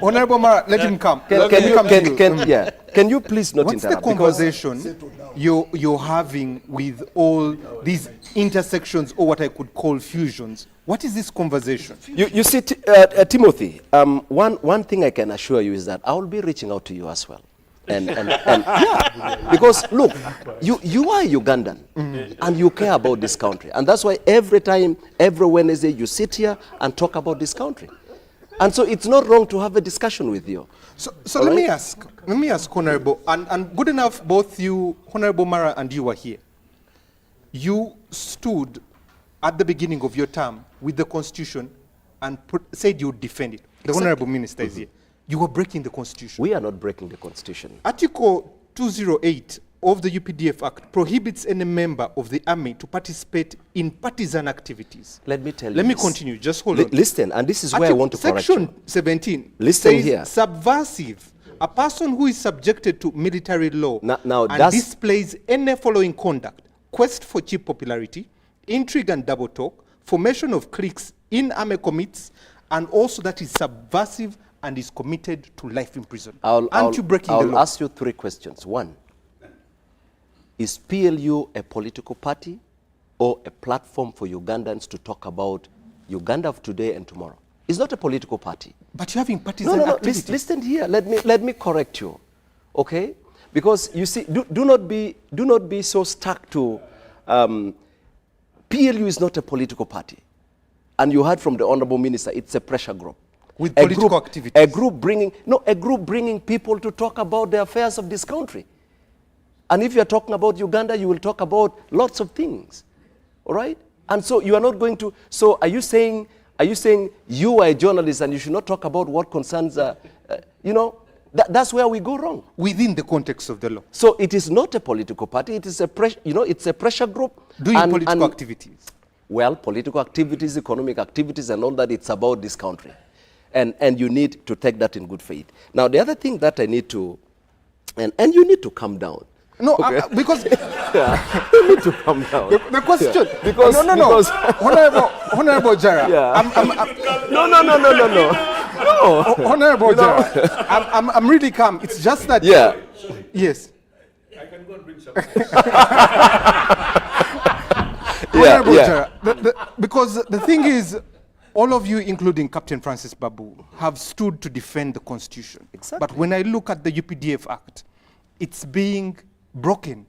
Honorable Mara, let him come. Can you please not What's the interrupt? Because conversation you're having with all these intersections, or what I could call fusions? What is this conversation? you see, Timothy, one thing I can assure you is that I will be reaching out to you as well. And yeah, because look, you are Ugandan, and you care about this country, and that's why every Wednesday you sit here and talk about this country, and so it's not wrong to have a discussion with you. So let me ask, Honorable, and good enough, both you, Honorable Mara, and you are here. You stood at the beginning of your term with the Constitution and said you would defend it. The Honorable Minister is here. You were breaking the Constitution. We are not breaking the Constitution. Article 208 of the UPDF Act prohibits any member of the army to participate in partisan activities. Let me tell you. Let me this. continue. Just hold on. Listen, and this is where I want to correct you. Section 17 Listen says here. subversive, a person who is subjected to military law Now and that's- displays any following conduct: quest for cheap popularity, intrigue and double talk, formation of cliques in army commits, and also that is subversive and is committed to life in prison. Aren't you breaking the law? I'll ask you 3 questions. 1, is PLU a political party or a platform for Ugandans to talk about Uganda of today and tomorrow? It's not a political party. But you're having partisan No. activities. Listen here. Let me correct you, okay? Because you see, do not be so stuck to. PLU is not a political party, and you heard from the Honourable Minister, it's a pressure group. With political activities. A group bringing people to talk about the affairs of this country. And if you're talking about Uganda, you will talk about lots of things, all right? And so you are not going to. So are you saying you are a journalist and you should not talk about what concerns? That's where we go wrong. Within the context of the law. So it is not a political party. It is a it's a pressure group. Doing political activities. Well, political activities, economic activities, and all that. It's about this country, and you need to take that in good faith. Now, the other thing that I need to, and you need to calm down. No, Okay. because You need to calm down. the question. Yeah, because- no. because- Honorable Jara. Yeah. No. Honorable Jara. I'm really calm. It's just that. Yeah. Yes. Yeah. Honorable Jara, because the thing is, all of you, including Captain Francis Babu, have stood to defend the Constitution. Exactly. But when I look at the UPDF Act, it's being broken.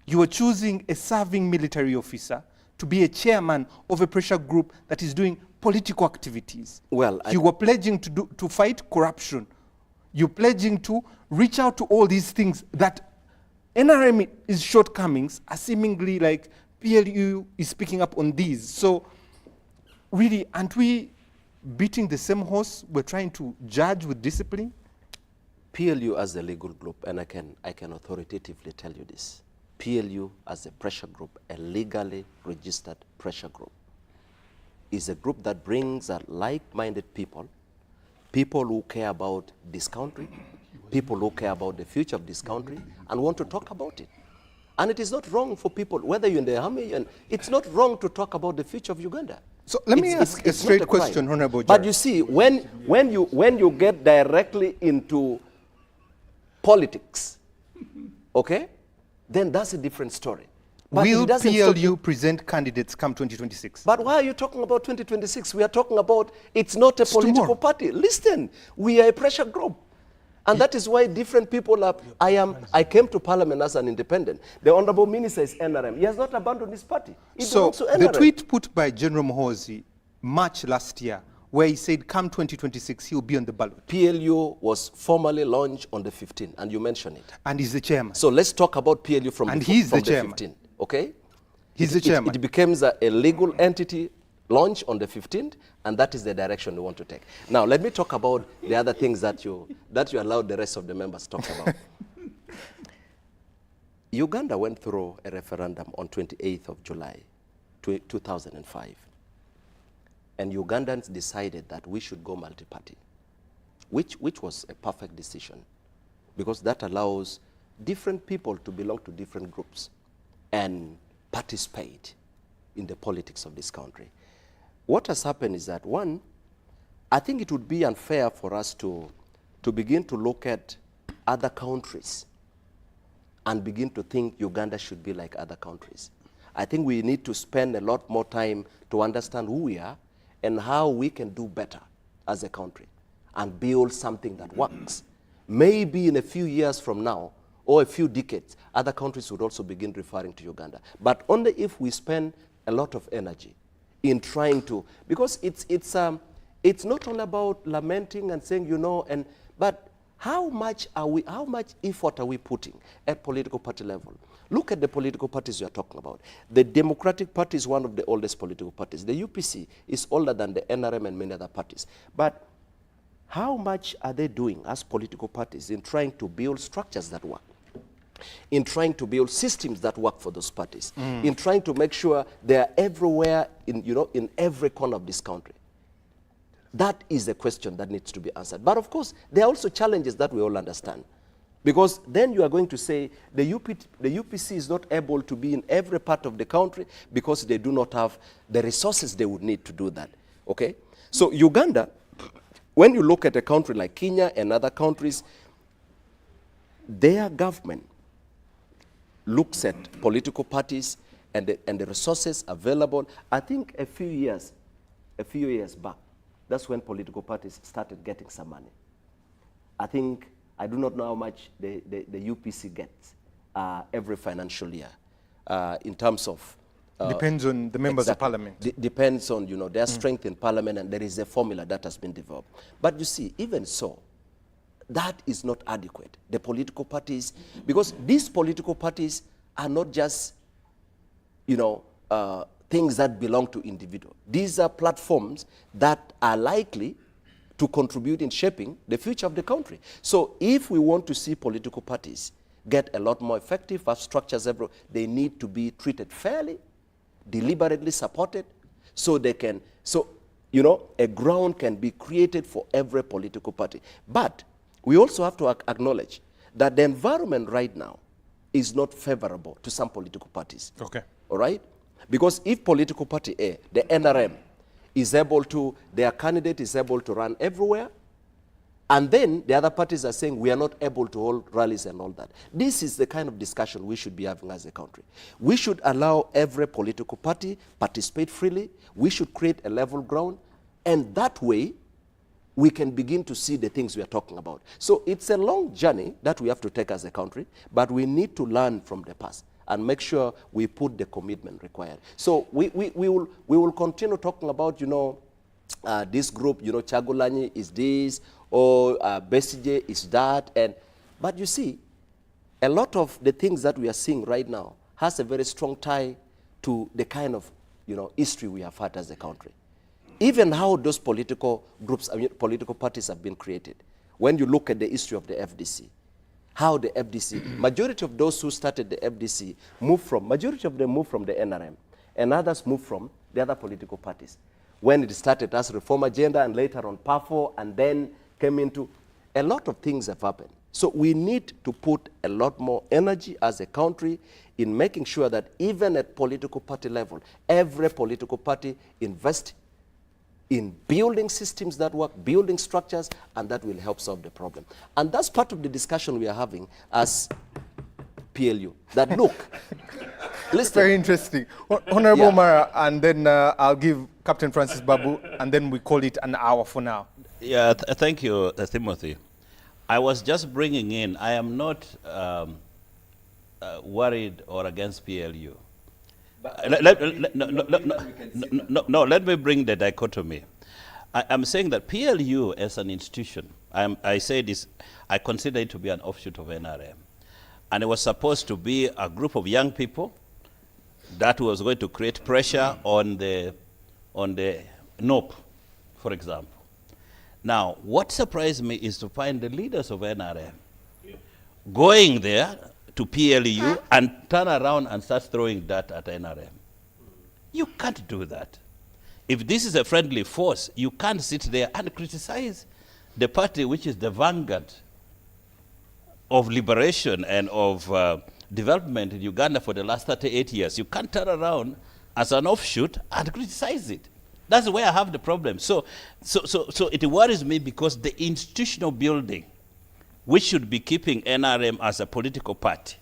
You are choosing a serving military officer to be a chairman of a pressure group that is doing political activities. Well, you were pledging to fight corruption. You're pledging to reach out to all these things that NRM's shortcomings are seemingly like PLU is picking up on these. So really, aren't we beating the same horse? We're trying to judge with discipline? PLU as a legal group, and I can authoritatively tell you this. PLU as a pressure group, a legally registered pressure group, is a group that brings like-minded people who care about this country, people who care about the future of this country, and want to talk about it. And it is not wrong for people, whether you're in the army, and it's not wrong to talk about the future of Uganda. So let me ask a straight question, Honorable But Jara. you see, when you get directly into politics, okay, then that's a different story. But Will it doesn't stop you- PLU present candidates come 2026? But why are you talking about 2026? We are talking about, it's not a political tomorrow. party. Listen, we are a pressure group. And that is why different people are, I came to parliament as an independent. The Honorable Minister is NRM. He has not abandoned his party. He So belongs to the NRM. tweet put by General Muhoozi March last year, where he said come 2026, he'll be on the ballot. PLU was formally launched on the 15th, and you mentioned it. And he's the chairman. So let's talk about PLU from And the, he's from the chairman. 15th, okay? He's the chairman. It becomes a legal entity launched on the 15th, and that is the direction we want to take. Now, let me talk about the other things that you allowed the rest of the members to talk about. Uganda went through a referendum on 28th of July 2005. And Ugandans decided that we should go multi-party, which was a perfect decision, because that allows different people to belong to different groups and participate in the politics of this country. What has happened is that, one, I think it would be unfair for us to begin to look at other countries and begin to think Uganda should be like other countries. I think we need to spend a lot more time to understand who we are and how we can do better as a country and build something that works. Maybe in a few years from now, or a few decades, other countries would also begin referring to Uganda. But only if we spend a lot of energy in trying to, because it's not all about lamenting and saying, you know, but how much effort are we putting at political party level? Look at the political parties you are talking about. The Democratic Party is one of the oldest political parties. The UPC is older than the NRM and many other parties. But how much are they doing as political parties in trying to build structures that work, in trying to build systems that work for those parties, in trying to make sure they are everywhere in every corner of this country? That is a question that needs to be answered. But of course, there are also challenges that we all understand. Because then you are going to say the UPC is not able to be in every part of the country because they do not have the resources they would need to do that. Okay? So Uganda, when you look at a country like Kenya and other countries, their government looks at political parties and the resources available. I think a few years back, that's when political parties started getting some money. I do not know how much the UPC gets every financial year in terms of... Depends on the members of parliament. Depends on their strength in parliament, and there is a formula that has been developed. But you see, even so, that is not adequate. The political parties, because these political parties are not just, things that belong to individuals. These are platforms that are likely to contribute in shaping the future of the country. So if we want to see political parties get a lot more effective, have structures everywhere, they need to be treated fairly, deliberately supported, so they can, a ground can be created for every political party. But we also have to acknowledge that the environment right now is not favorable to some political parties. Okay. All right? Because if political party A, the NRM, is able to, their candidate is able to run everywhere, and then the other parties are saying we are not able to hold rallies and all that. This is the kind of discussion we should be having as a country. We should allow every political party participate freely. We should create a level ground, and that way we can begin to see the things we are talking about. So it's a long journey that we have to take as a country, but we need to learn from the past and make sure we put the commitment required. So we will continue talking about, this group, Chagulanyi is this, or Besigye is that. But you see, a lot of the things that we are seeing right now has a very strong tie to the kind of, history we have had as a country. Even how those political groups, political parties have been created. When you look at the history of the FDC, how the FDC, majority of those who started the FDC majority of them moved from the NRM, and others moved from the other political parties. When it started as Reform Agenda and later on PAFO, and then came into, a lot of things have happened. So we need to put a lot more energy as a country in making sure that even at political party level, every political party invests in building systems that work, building structures, and that will help solve the problem. And that's part of the discussion we are having as PLU. That look, listen. Very interesting. Honorable Yeah. Mara, and then I'll give Captain Francis Babu, and then we call it an hour for now. Yeah, thank you, Timothy. I was just bringing in, I am not worried or against PLU. Let me bring the dichotomy. I'm saying that PLU as an institution, I say this, I consider it to be an offshoot of NRM. And it was supposed to be a group of young people that was going to create pressure on the NOP, for example. Now, what surprised me is to find the leaders of NRM going there to PLU and turn around and start throwing that at NRM. You can't do that. If this is a friendly force, you can't sit there and criticize the party which is the vanguard of liberation and of development in Uganda for the last 38 years. You can't turn around as an offshoot and criticize it. That's where I have the problem. So it worries me because the institutional building, which should be keeping NRM as a political party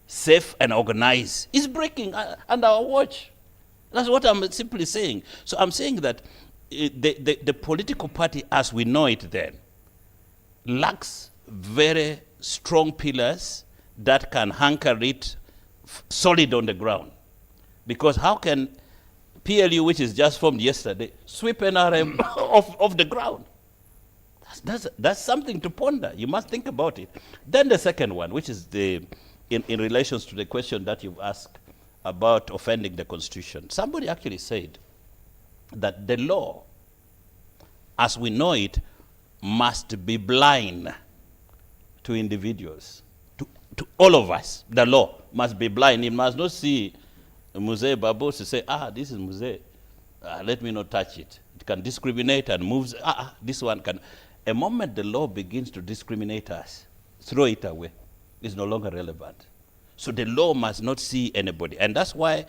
safe and organized, is breaking under our watch. That's what I'm simply saying. So I'm saying that the political party as we know it then lacks very strong pillars that can anchor it solid on the ground. Because how can PLU, which is just formed yesterday, sweep NRM off the ground? That's something to ponder. You must think about it. Then the second one, which is in relations to the question that you've asked about offending the Constitution. Somebody actually said that the law, as we know it, must be blind to individuals, to all of us. The law must be blind. It must not see Mzee Babu to say, this is Mzee, let me not touch it. It can discriminate and moves, this one can. A moment the law begins to discriminate us, throw it away. It's no longer relevant. So the law must not see anybody. And that's why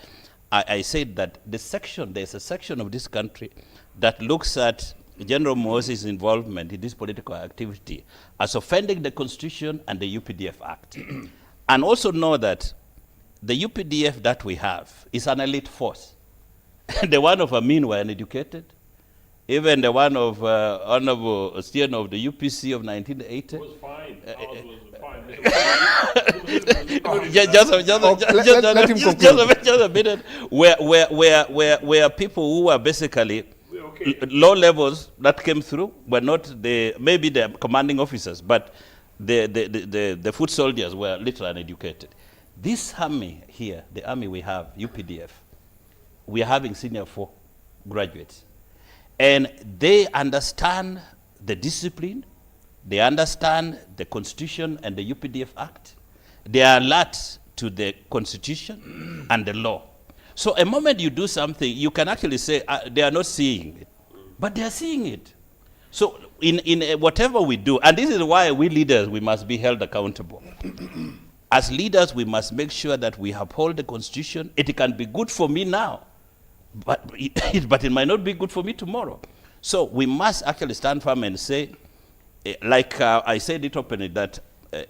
I said that there's a section of this country that looks at General Moses' involvement in this political activity as offending the Constitution and the UPDF Act. And also know that the UPDF that we have is an elite force. The one of Amin were uneducated. Even the one of Honorable Ostieno of the UPC of 1980. Was fine. Ours was fine. Just a minute. Where people who were basically low levels that came through were not maybe the commanding officers, but the foot soldiers were little uneducated. This army here, the army we have, UPDF, we are having senior 4 graduates. And they understand the discipline, they understand the Constitution and the UPDF Act. They are alert to the Constitution and the law. So a moment you do something, you can actually say they are not seeing it, but they are seeing it. So in whatever we do, and this is why we leaders, we must be held accountable. As leaders, we must make sure that we uphold the Constitution. It can be good for me now, but it might not be good for me tomorrow. So we must actually stand firm and say, like I said it openly, that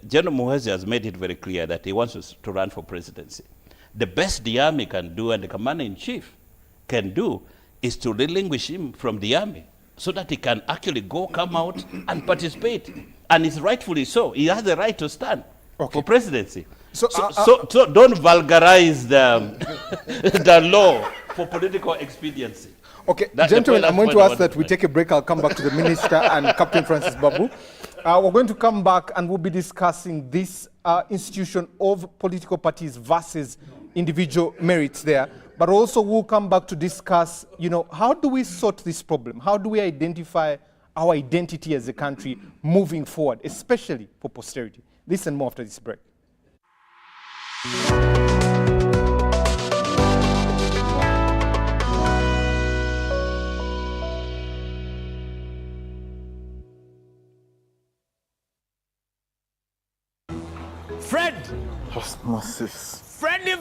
General Muhoozi has made it very clear that he wants to run for presidency. The best the army can do and the commander-in-chief can do is to relinquish him from the army so that he can actually come out and participate. And it's rightfully so. He has the right to stand for presidency. So don't vulgarize the law for political expediency. Okay, gentlemen, I'm going to ask that we take a break. I'll come back to the minister and Captain Francis Babu. We're going to come back and we'll be discussing this institution of political parties versus individual merits there. But also we'll come back to discuss, how do we sort this problem? How do we identify our identity as a country moving forward, especially for posterity? This and more after this break. Fred! Osmosis. Freddy!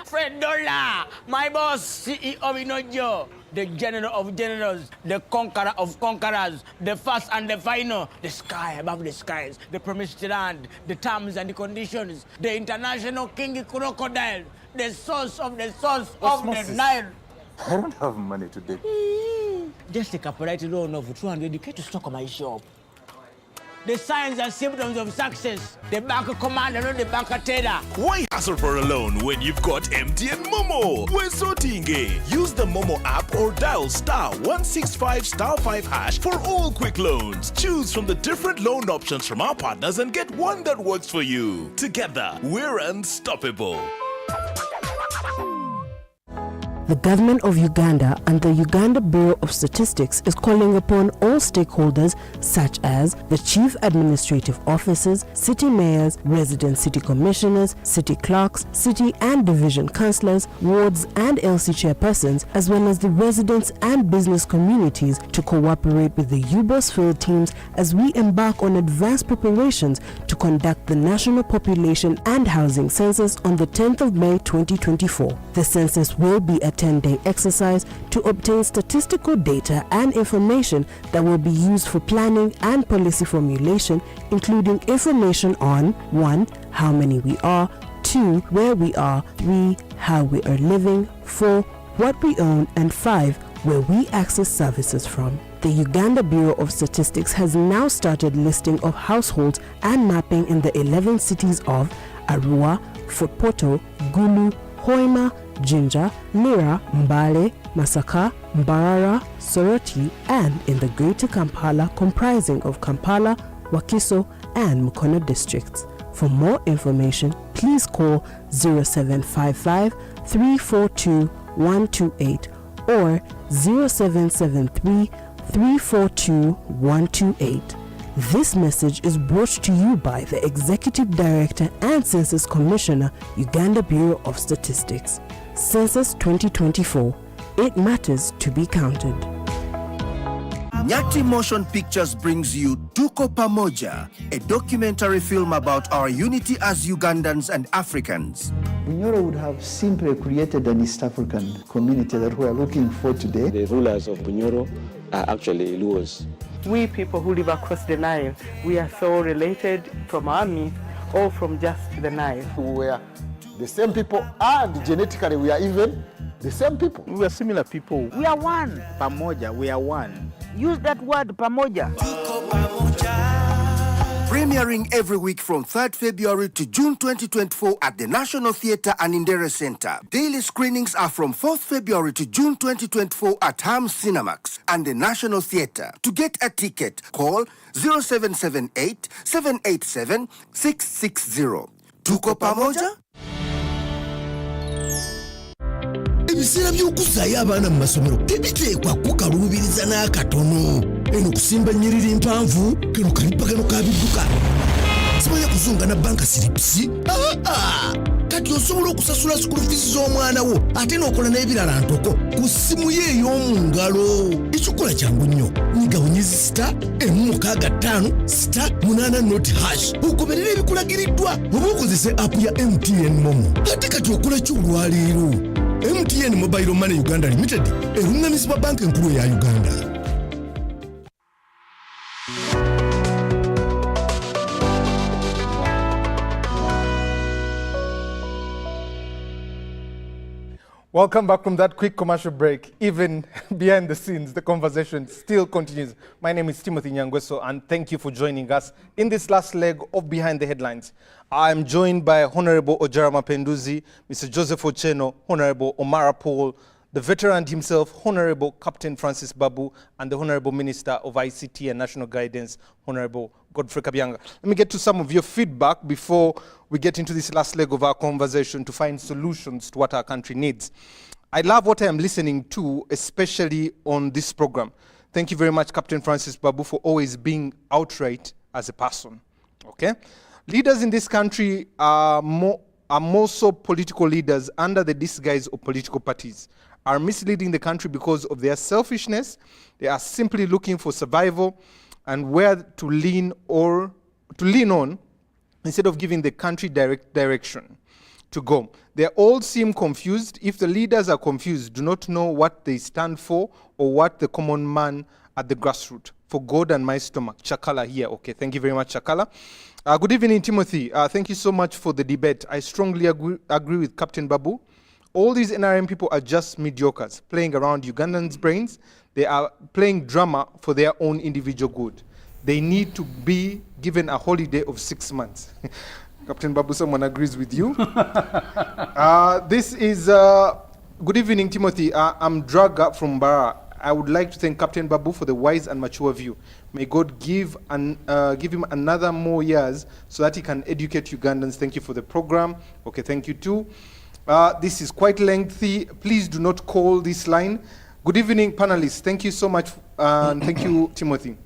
Fred Dollar, my boss, CEO Inojo, the general of generals, the conqueror of conquerors, the first and the final, the sky above the skies, the promised land, the terms and the conditions, the international king crocodile, the source of the Osmosis. Nile. I don't have money today. Just take a polite loan of 200k to stock on my shop. The signs and symptoms of success. The bank commander, not the bank teller. Why hassle for a loan when you've got MTN Momo? We're sorting. Use the Momo app or dial *165*5# for all quick loans. Choose from the different loan options from our partners and get one that works for you. Together, we're unstoppable. The government of Uganda and the Uganda Bureau of Statistics is calling upon all stakeholders such as the chief administrative officers, city mayors, resident city commissioners, city clerks, city and division councillors, wards and LC chairpersons, as well as the residents and business communities to cooperate with the UBOS field teams as we embark on advanced preparations to conduct the National Population and Housing Census on the 10th of May 2024. The census will be a 10-day exercise to obtain statistical data and information that will be used for planning and policy formulation, including information on 1. How many we are, 2. Where we are, 3. How we are living, 4. What we own, and 5. Where we access services from. The Uganda Bureau of Statistics has now started listing of households and mapping in the 11 cities of Arua, Fort Portal, Gulu, Hoima, Jinja, Lira, Mbale, Masaka, Mbarara, Soroti, and in the Greater Kampala comprising of Kampala, Wakiso, and Mukono districts. For more information, please call 0755 342 128 or 0773 342 128. This message is brought to you by the Executive Director and Census Commissioner, Uganda Bureau of Statistics. Census 2024. It matters to be counted. Nyati Motion Pictures brings you Tuko Pamoja, a documentary film about our unity as Ugandans and Africans. Bunyoro would have simply created an East African community that we are looking for today. The rulers of Bunyoro are actually Luos. We people who live across the Nile, we are so related from our myth or from just the Nile. We are the same people and genetically we are even the same people. We are similar people. We are one. Pamoja, we are one. Use that word, pamoja. Premiering every week from 3rd February to June 2024 at the National Theatre and Indere Center. Daily screenings are from 4th February to June 2024 at Ham Cinemax and the National Theatre. To get a ticket, call 0778 787 660. Tuko pamoja? Ebisera by'okuzzaayo abaana mu masomero tebiteekwa kukaluubiriza n'akatono. Eno kusimba nnyiriri mpanvu kano kalipagano ka bidduka. Simanyi kuzunga na banka siripisi? Kati osobola okusasula school fees z'omwana wo ate n'okola n'ebirala ntoko ku ssimu ye ey'omu ngalo. Ekikola kyangu nnyo. Nyiga bunyezi *855*8 ogoberera ebikulagiriddwa oba okozese app ya MTN Momo. Ate kati okola ki olwaleero? MTN Mobile Money Uganda Limited erungamizibwa banka enkulu ya Uganda. Welcome back from that quick commercial break. Even behind the scenes, the conversation still continues. My name is Timothy Nyangweso, and thank you for joining us in this last leg of Behind the Headlines. I'm joined by Honorable Ojara Mapenduzi, Mr. Joseph Ocheno, Honorable Omara Paul, the veteran himself, Honorable Captain Francis Babu, and the Honorable Minister of ICT and National Guidance, Honorable Godfrey Kabyanga. Let me get to some of your feedback before we get into this last leg of our conversation to find solutions to what our country needs. I love what I am listening to, especially on this program. Thank you very much, Captain Francis Babu, for always being outright as a person. Okay? Leaders in this country are more so political leaders under the disguise of political parties, are misleading the country because of their selfishness. They are simply looking for survival and where to lean on instead of giving the country direction to go. They all seem confused. If the leaders are confused, do not know what they stand for or what the common man at the grassroots. For God and my stomach. Chakala here. Okay, thank you very much, Chakala. Good evening, Timothy. Thank you so much for the debate. I strongly agree with Captain Babu. All these NRM people are just mediocres, playing around Ugandans' brains. They are playing drama for their own individual good. They need to be given a holiday of 6 months. Captain Babu, someone agrees with you. This is, good evening, Timothy. I'm Draga from Bara. I would like to thank Captain Babu for the wise and mature view. May God give him another more years so that he can educate Ugandans. Thank you for the program. Okay, thank you too. This is quite lengthy. Please do not call this line. Good evening, panelists. Thank you so much, and thank you, Timothy.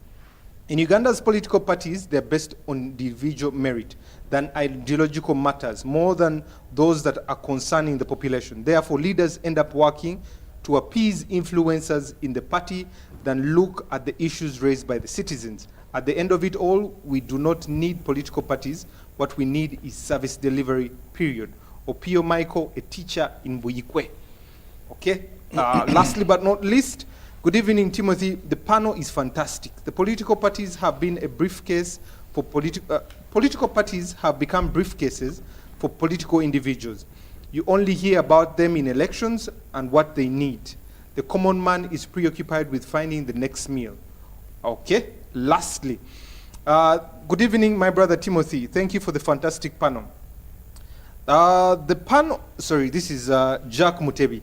In Uganda's political parties, they're based on individual merit than ideological matters, more than those that are concerning the population. Therefore, leaders end up working to appease influencers in the party than look at the issues raised by the citizens. At the end of it all, we do not need political parties. What we need is service delivery, period. Opio Michael, a teacher in Buyikwe. Okay? Lastly but not least, good evening, Timothy. The panel is fantastic. The political parties have been a briefcase for political parties have become briefcases for political individuals. You only hear about them in elections and what they need. The common man is preoccupied with finding the next meal. Okay? Lastly, good evening, my brother Timothy. Thank you for the fantastic panel. The panel, sorry, this is Jack Mutebi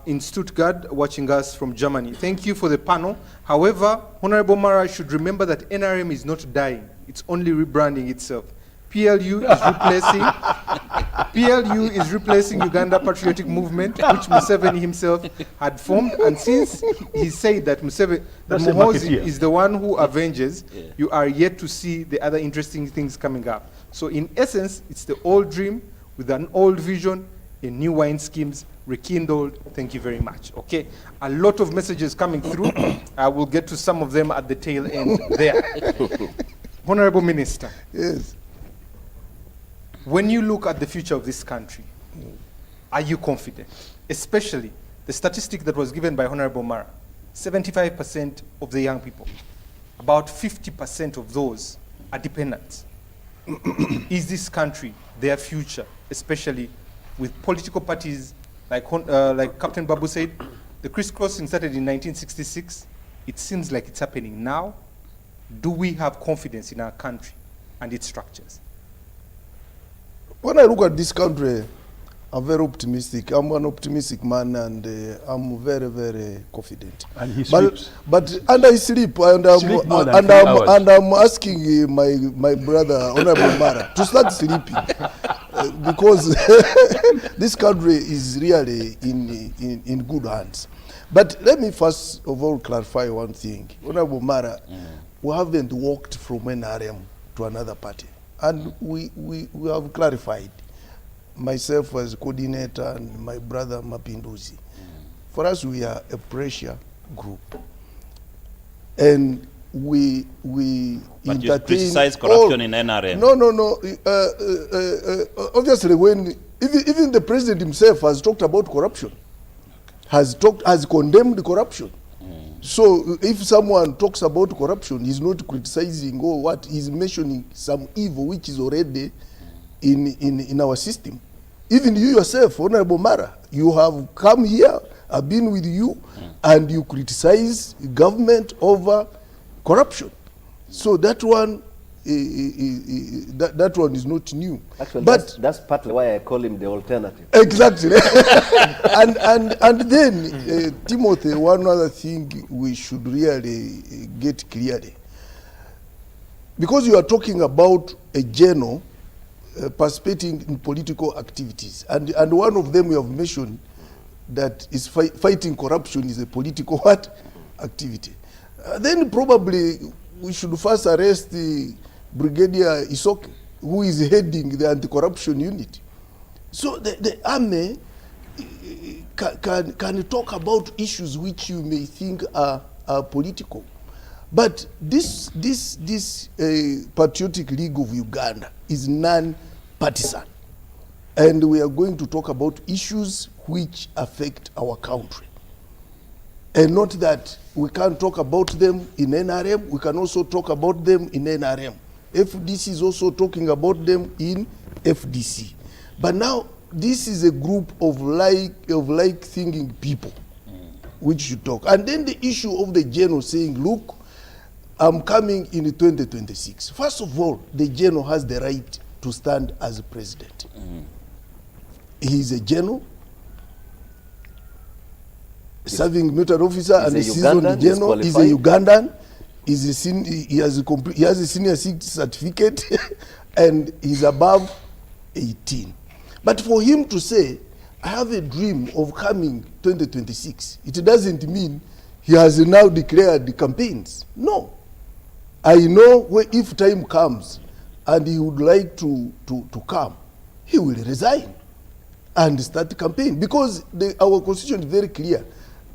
in Stuttgart, watching us from Germany. Thank you for the panel. However, Honorable Mara should remember that NRM is not dying. It's only rebranding itself. PLU is replacing Uganda Patriotic Movement, which Museveni himself had formed. And since he said that Muhoozi is the one who avenges, you are yet to see the other interesting things coming up. So in essence, it's the old dream with an old vision, a new wine schemes rekindled. Thank you very much. Okay, a lot of messages coming through. I will get to some of them at the tail end there. Honorable Minister. Yes. When you look at the future of this country, are you confident? Especially the statistic that was given by Honorable Mara, 75% of the young people, about 50% of those are dependents. Is this country their future, especially with political parties like Captain Babu said, the crisscrossing started in 1966. It seems like it's happening now. Do we have confidence in our country and its structures? When I look at this country, I'm very optimistic. I'm an optimistic man, and I'm very, very confident. And he sleeps. And I sleep, and I'm asking my brother, Honorable Mara, to start sleeping. Because this country is really in good hands. But let me first of all clarify one thing. Honorable Mara, we haven't walked from NRM to another party. And we have clarified, myself as coordinator and my brother Mapinduzi. For us, we are a pressure group. And we but you criticize corruption in NRM. No. Obviously, when even the president himself has talked about corruption, has condemned corruption. So if someone talks about corruption, he's not criticizing or what, he's mentioning some evil which is already in our system. Even you yourself, Honorable Mara, you have come here, I've been with you, and you criticize government over corruption. So that one, that one is not new. Actually, but that's partly why I call him the alternative. Exactly. and then, Timothy, one other thing we should really get clearly. Because you are talking about a journal participating in political activities, and one of them we have mentioned that is fighting corruption is a political what? Activity. Then probably we should first arrest the Brigadier Isoke, who is heading the anti-corruption unit. So the army can talk about issues which you may think are political. But this Patriotic League of Uganda is non-partisan. And we are going to talk about issues which affect our country. And not that we can't talk about them in NRM, we can also talk about them in NRM. FDC is also talking about them in FDC. But now, this is a group of like-thinking people which should talk. And then the issue of the general saying, look, I'm coming in 2026. First of all, the general has the right to stand as president. He is a general, serving military officer, and a seasoned general. He's a Ugandan. He has a senior certificate, and he's above 18. But for him to say I have a dream of coming 2026. It doesn't mean he has now declared the campaigns. No. I know if time comes and he would like to come, he will resign and start the campaign, because our constitution is very clear.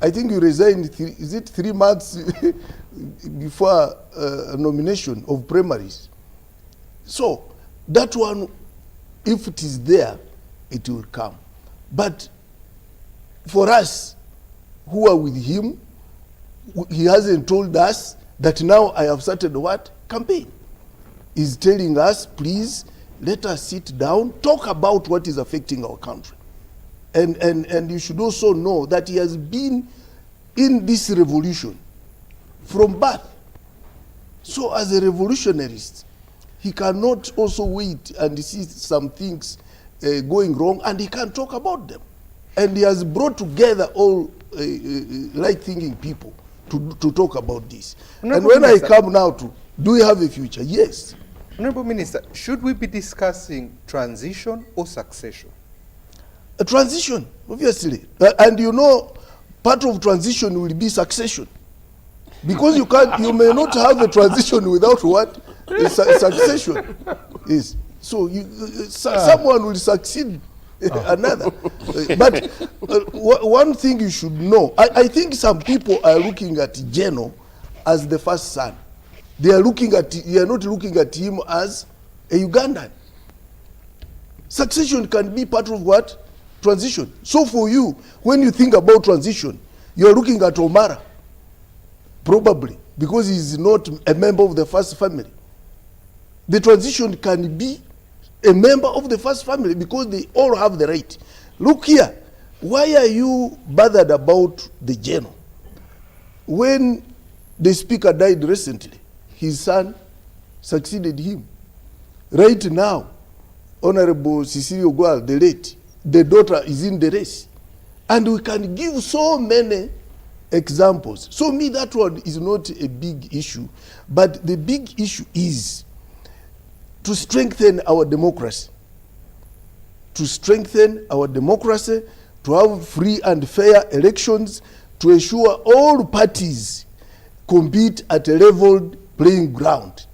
I think you resign, is it 3 months before nomination of primaries? So that one, if it is there, it will come. But for us who are with him, he hasn't told us that now I have started what? Campaign. He's telling us, please, let us sit down, talk about what is affecting our country. And you should also know that he has been in this revolution from birth. So as a revolutionarist, he cannot also wait and see some things going wrong, and he can talk about them. And he has brought together all right-thinking people to talk about this. And when I come now to, do we have a future? Yes. Honorable Minister, should we be discussing transition or succession? A transition, obviously. And you know, part of transition will be succession. Because you may not have a transition without what? A succession. Yes. So someone will succeed another. But one thing you should know, I think some people are looking at Geno as the first son. They are not looking at him as a Ugandan. Succession can be part of what? Transition. So for you, when you think about transition, you're looking at Omara, probably, because he's not a member of the first family. The transition can be a member of the first family because they all have the right. Look here, why are you bothered about the Geno? When the speaker died recently, his son succeeded him. Right now, Honorable Cecilia Ogwal, the late, the daughter is in the race. And we can give so many examples. So me, that one is not a big issue. But the big issue is to strengthen our democracy. To strengthen our democracy, to have free and fair elections, to ensure all parties compete at a leveled playing ground,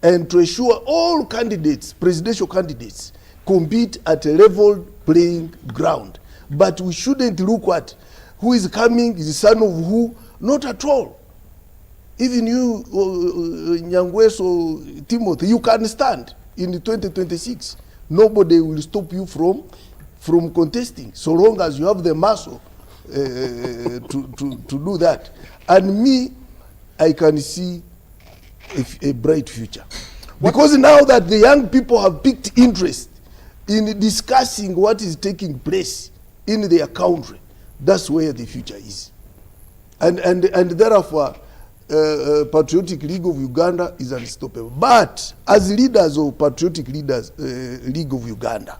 and to ensure all candidates, presidential candidates, compete at a leveled playing ground. But we shouldn't look at who is coming, is the son of who, not at all. Even you, Nyangweso, Timothy, you can stand in 2026. Nobody will stop you from contesting, so long as you have the muscle to do that. And me, I can see a bright future. Because now that the young people have picked interest in discussing what is taking place in their country, that's where the future is. And therefore, Patriotic League of Uganda is unstoppable. But as leaders of Patriotic League of Uganda,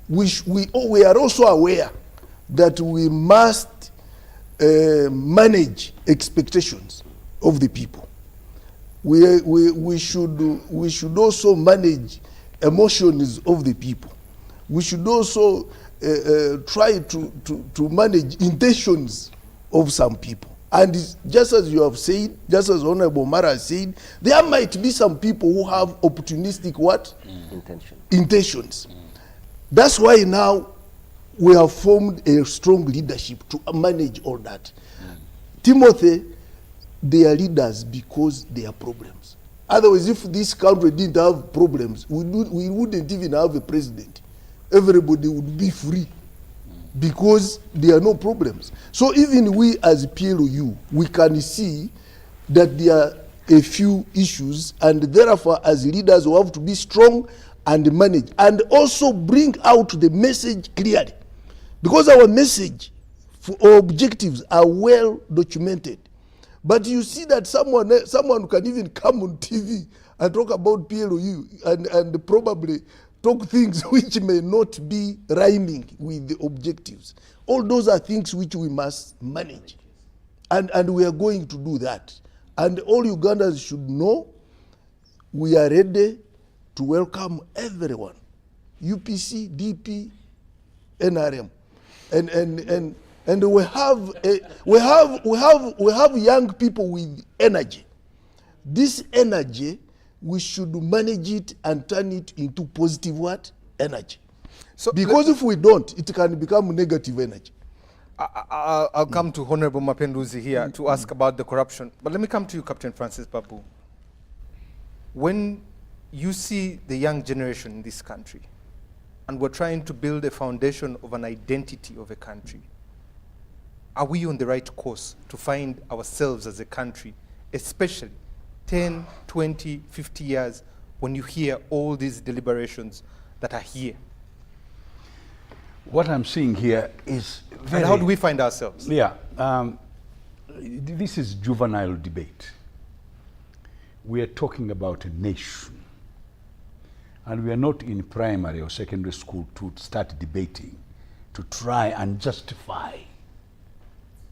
we are also aware that we must manage expectations of the people. We should also manage emotions of the people. We should also try to manage intentions of some people. And just as you have said, just as Honorable Mara has said, there might be some people who have opportunistic what? Intentions. That's why now we have formed a strong leadership to manage all that. Timothy, they are leaders because they are problems. Otherwise, if this country didn't have problems, we wouldn't even have a president. Everybody would be free because there are no problems. So even we as PLU, we can see that there are a few issues, and therefore as leaders we have to be strong and manage, and also bring out the message clearly. Because our message, our objectives are well documented. But you see that someone can even come on TV and talk about PLU and probably talk things which may not be rhyming with the objectives. All those are things which we must manage. And we are going to do that. And all Ugandans should know we are ready to welcome everyone. UPC, DP, NRM. And we have young people with energy. This energy, we should manage it and turn it into positive what? Energy. So because if we don't, it can become negative energy. I'll come to Honorable Mapenduzi here to ask about the corruption. But let me come to you, Captain Francis Babu. When you see the young generation in this country, and we're trying to build a foundation of an identity of a country, are we on the right course to find ourselves as a country, especially 10, 20, 50 years when you hear all these deliberations that are here? What I'm seeing here is very... And how do we find ourselves? Yeah. This is juvenile debate. We are talking about a nation. And we are not in primary or secondary school to start debating, to try and justify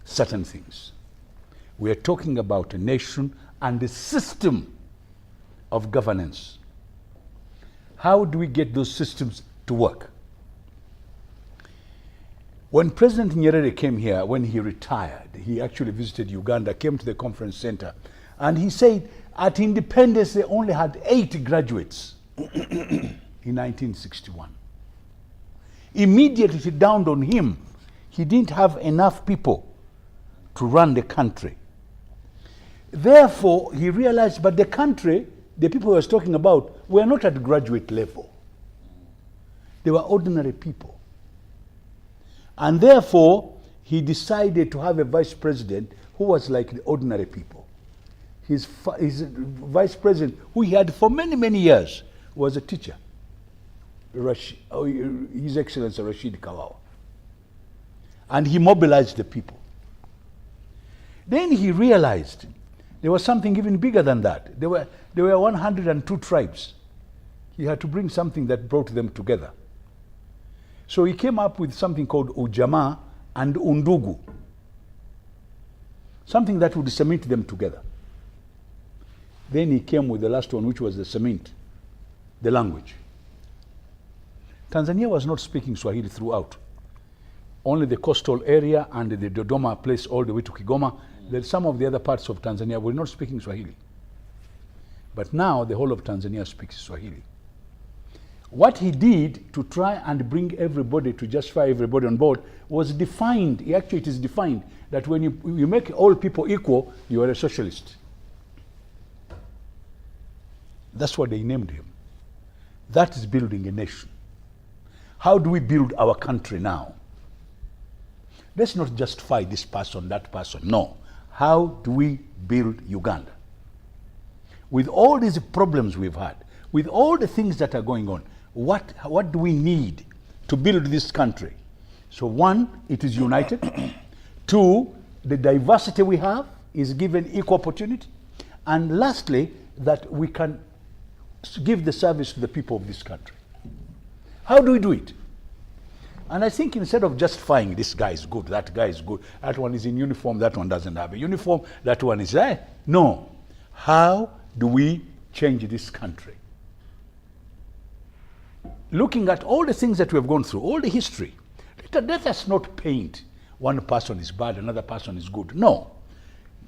certain things. We are talking about a nation and a system of governance. How do we get those systems to work? When President Nyerere came here, when he retired, he actually visited Uganda, came to the conference center, and he said at independence they only had 8 graduates in 1961. Immediately it dawned on him, he didn't have enough people to run the country. Therefore, he realized, but the country, the people he was talking about, were not at graduate level. They were ordinary people. And therefore, he decided to have a vice president who was like the ordinary people. His vice president, who he had for many, many years, was a teacher, His Excellency Rashid Kawawa. And he mobilized the people. Then he realized there was something even bigger than that. There were 102 tribes. He had to bring something that brought them together. So he came up with something called Ujamaa and Undugu, something that would cement them together. Then he came with the last one, which was the cement, the language. Tanzania was not speaking Swahili throughout. Only the coastal area and the Dodoma place all the way to Kigoma, some of the other parts of Tanzania were not speaking Swahili. But now the whole of Tanzania speaks Swahili. What he did to try and bring everybody, to justify everybody on board, was defined. Actually, it is defined that when you make all people equal, you are a socialist. That's what they named him. That is building a nation. How do we build our country now? Let's not justify this person, that person. No. How do we build Uganda? With all these problems we've had, with all the things that are going on, what do we need to build this country? So 1, it is united. 2, the diversity we have is given equal opportunity. And lastly, that we can give the service to the people of this country. How do we do it? And I think instead of justifying this guy is good, that guy is good, that one is in uniform, that one doesn't have a uniform, that one is there. No. How do we change this country? Looking at all the things that we have gone through, all the history, let us not paint one person is bad, another person is good. No.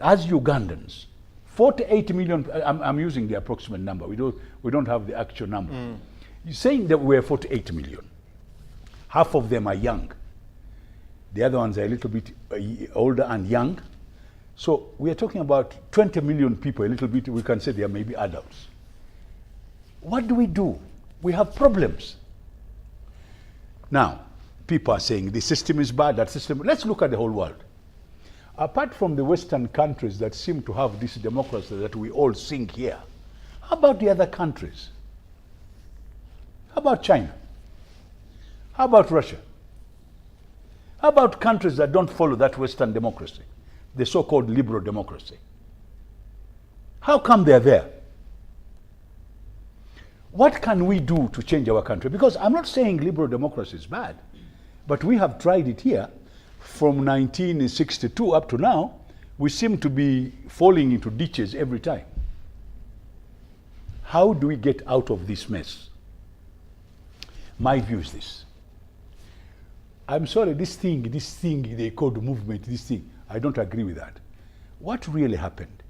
As Ugandans, 48 million, I'm using the approximate number. We don't have the actual number. You're saying that we're 48 million. Half of them are young. The other ones are a little bit older and young. So we are talking about 20 million people, a little bit, we can say they are maybe adults. What do? We have problems. Now, people are saying the system is bad, that system. Let's look at the whole world. Apart from the Western countries that seem to have this democracy that we all sing here, how about the other countries? How about China? How about Russia? How about countries that don't follow that Western democracy, the so-called liberal democracy? How come they're there? What can we do to change our country? Because I'm not saying liberal democracy is bad, but we have tried it here. From 1962 up to now, we seem to be falling into ditches every time. How do we get out of this mess? My view is this. I'm sorry, this thing they call the movement, this thing, I don't agree with that. What really happened?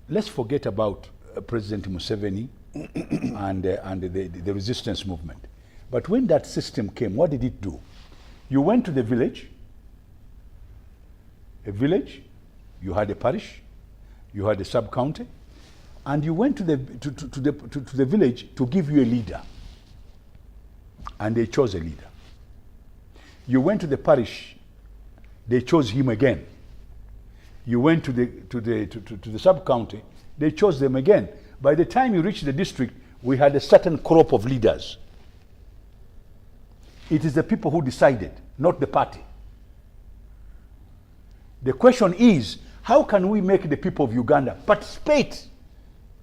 Let's forget about President Museveni and the resistance movement. But when that system came, what did it do? You went to the village, you had a parish, you had a sub-county, and you went to the village to give you a leader. And they chose a leader. You went to the parish, they chose him again. You went to the sub-county, they chose them again. By the time you reached the district, we had a certain crop of leaders. It is the people who decided, not the party. The question is, how can we make the people of Uganda participate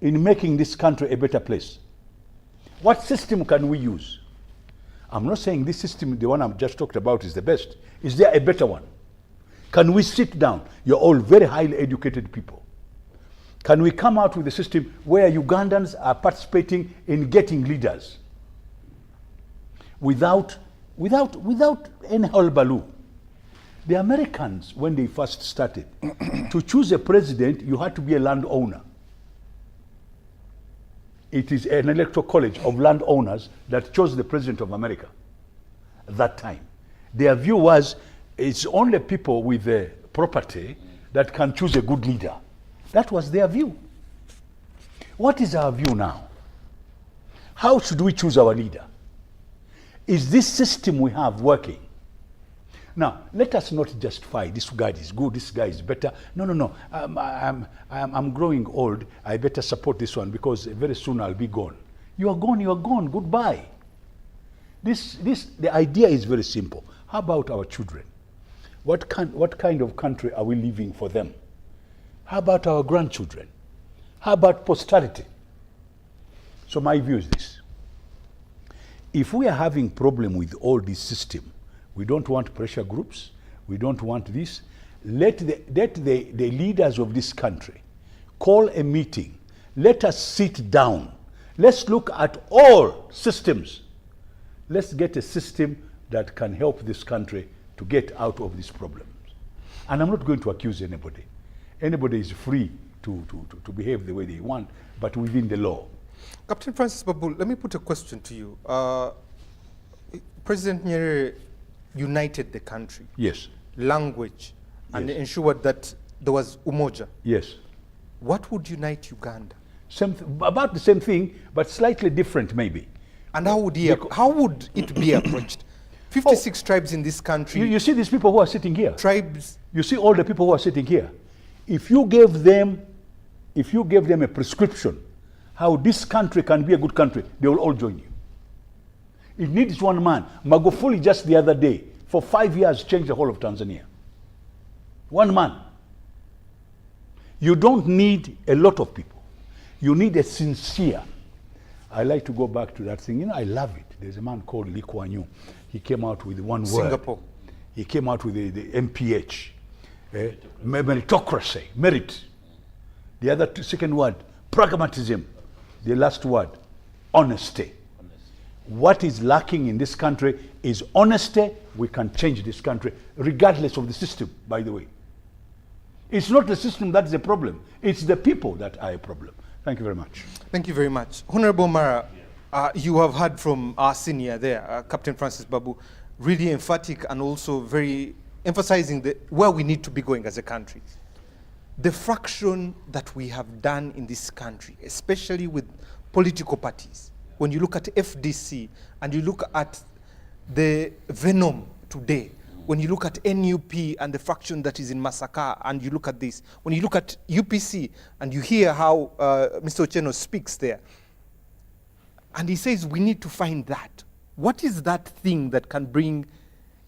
in making this country a better place? What system can we use? I'm not saying this system, the one I've just talked about, is the best. Is there a better one? Can we sit down? You're all very highly educated people. Can we come out with a system where Ugandans are participating in getting leaders without any hullabaloo? The Americans, when they first started, to choose a president, you had to be a landowner. It is an electoral college of landowners that chose the president of America at that time. Their view was, it's only people with property that can choose a good leader. That was their view. What is our view now? How should we choose our leader? Is this system we have working? Now, let us not justify this guy is good, this guy is better. No. I'm growing old. I better support this one because very soon I'll be gone. You are gone. Goodbye. The idea is very simple. How about our children? What kind of country are we leaving for them? How about our grandchildren? How about posterity? So my view is this. If we are having problem with all this system, we don't want pressure groups. We don't want this. Let the leaders of this country call a meeting. Let us sit down. Let's look at all systems. Let's get a system that can help this country to get out of these problems. And I'm not going to accuse anybody. Anybody is free to behave the way they want, but within the law. Captain Francis Babu, let me put a question to you. President Nyerere united the country. Yes. Language, and ensured that there was umoja. Yes. What would unite Uganda? About the same thing, but slightly different maybe. And how would it be approached? 56 tribes in this country. You see these people who are sitting here? Tribes. You see all the people who are sitting here? If you gave them a prescription how this country can be a good country, they will all join you. It needs one man. Magufuli just the other day, for 5 years, changed the whole of Tanzania. One man. You don't need a lot of people. You need a sincere. I like to go back to that thing. You know, I love it. There's a man called Lee Kuan Yew. He came out with one word. Singapore. He came out with the MPH. Meritocracy, merit. The other second word, pragmatism. The last word, honesty. What is lacking in this country is honesty. We can change this country regardless of the system, by the way. It's not the system that's the problem. It's the people that are a problem. Thank you very much. Thank you very much. Honorable Mara, you have heard from our senior there, Captain Francis Babu, really emphatic and also very emphasizing where we need to be going as a country. The fraction that we have done in this country, especially with political parties, when you look at FDC and you look at the venom today, when you look at NUP and the fraction that is in Masaka and you look at this, when you look at UPC and you hear how Mr. Otieno speaks there, and he says we need to find that. What is that thing that can bring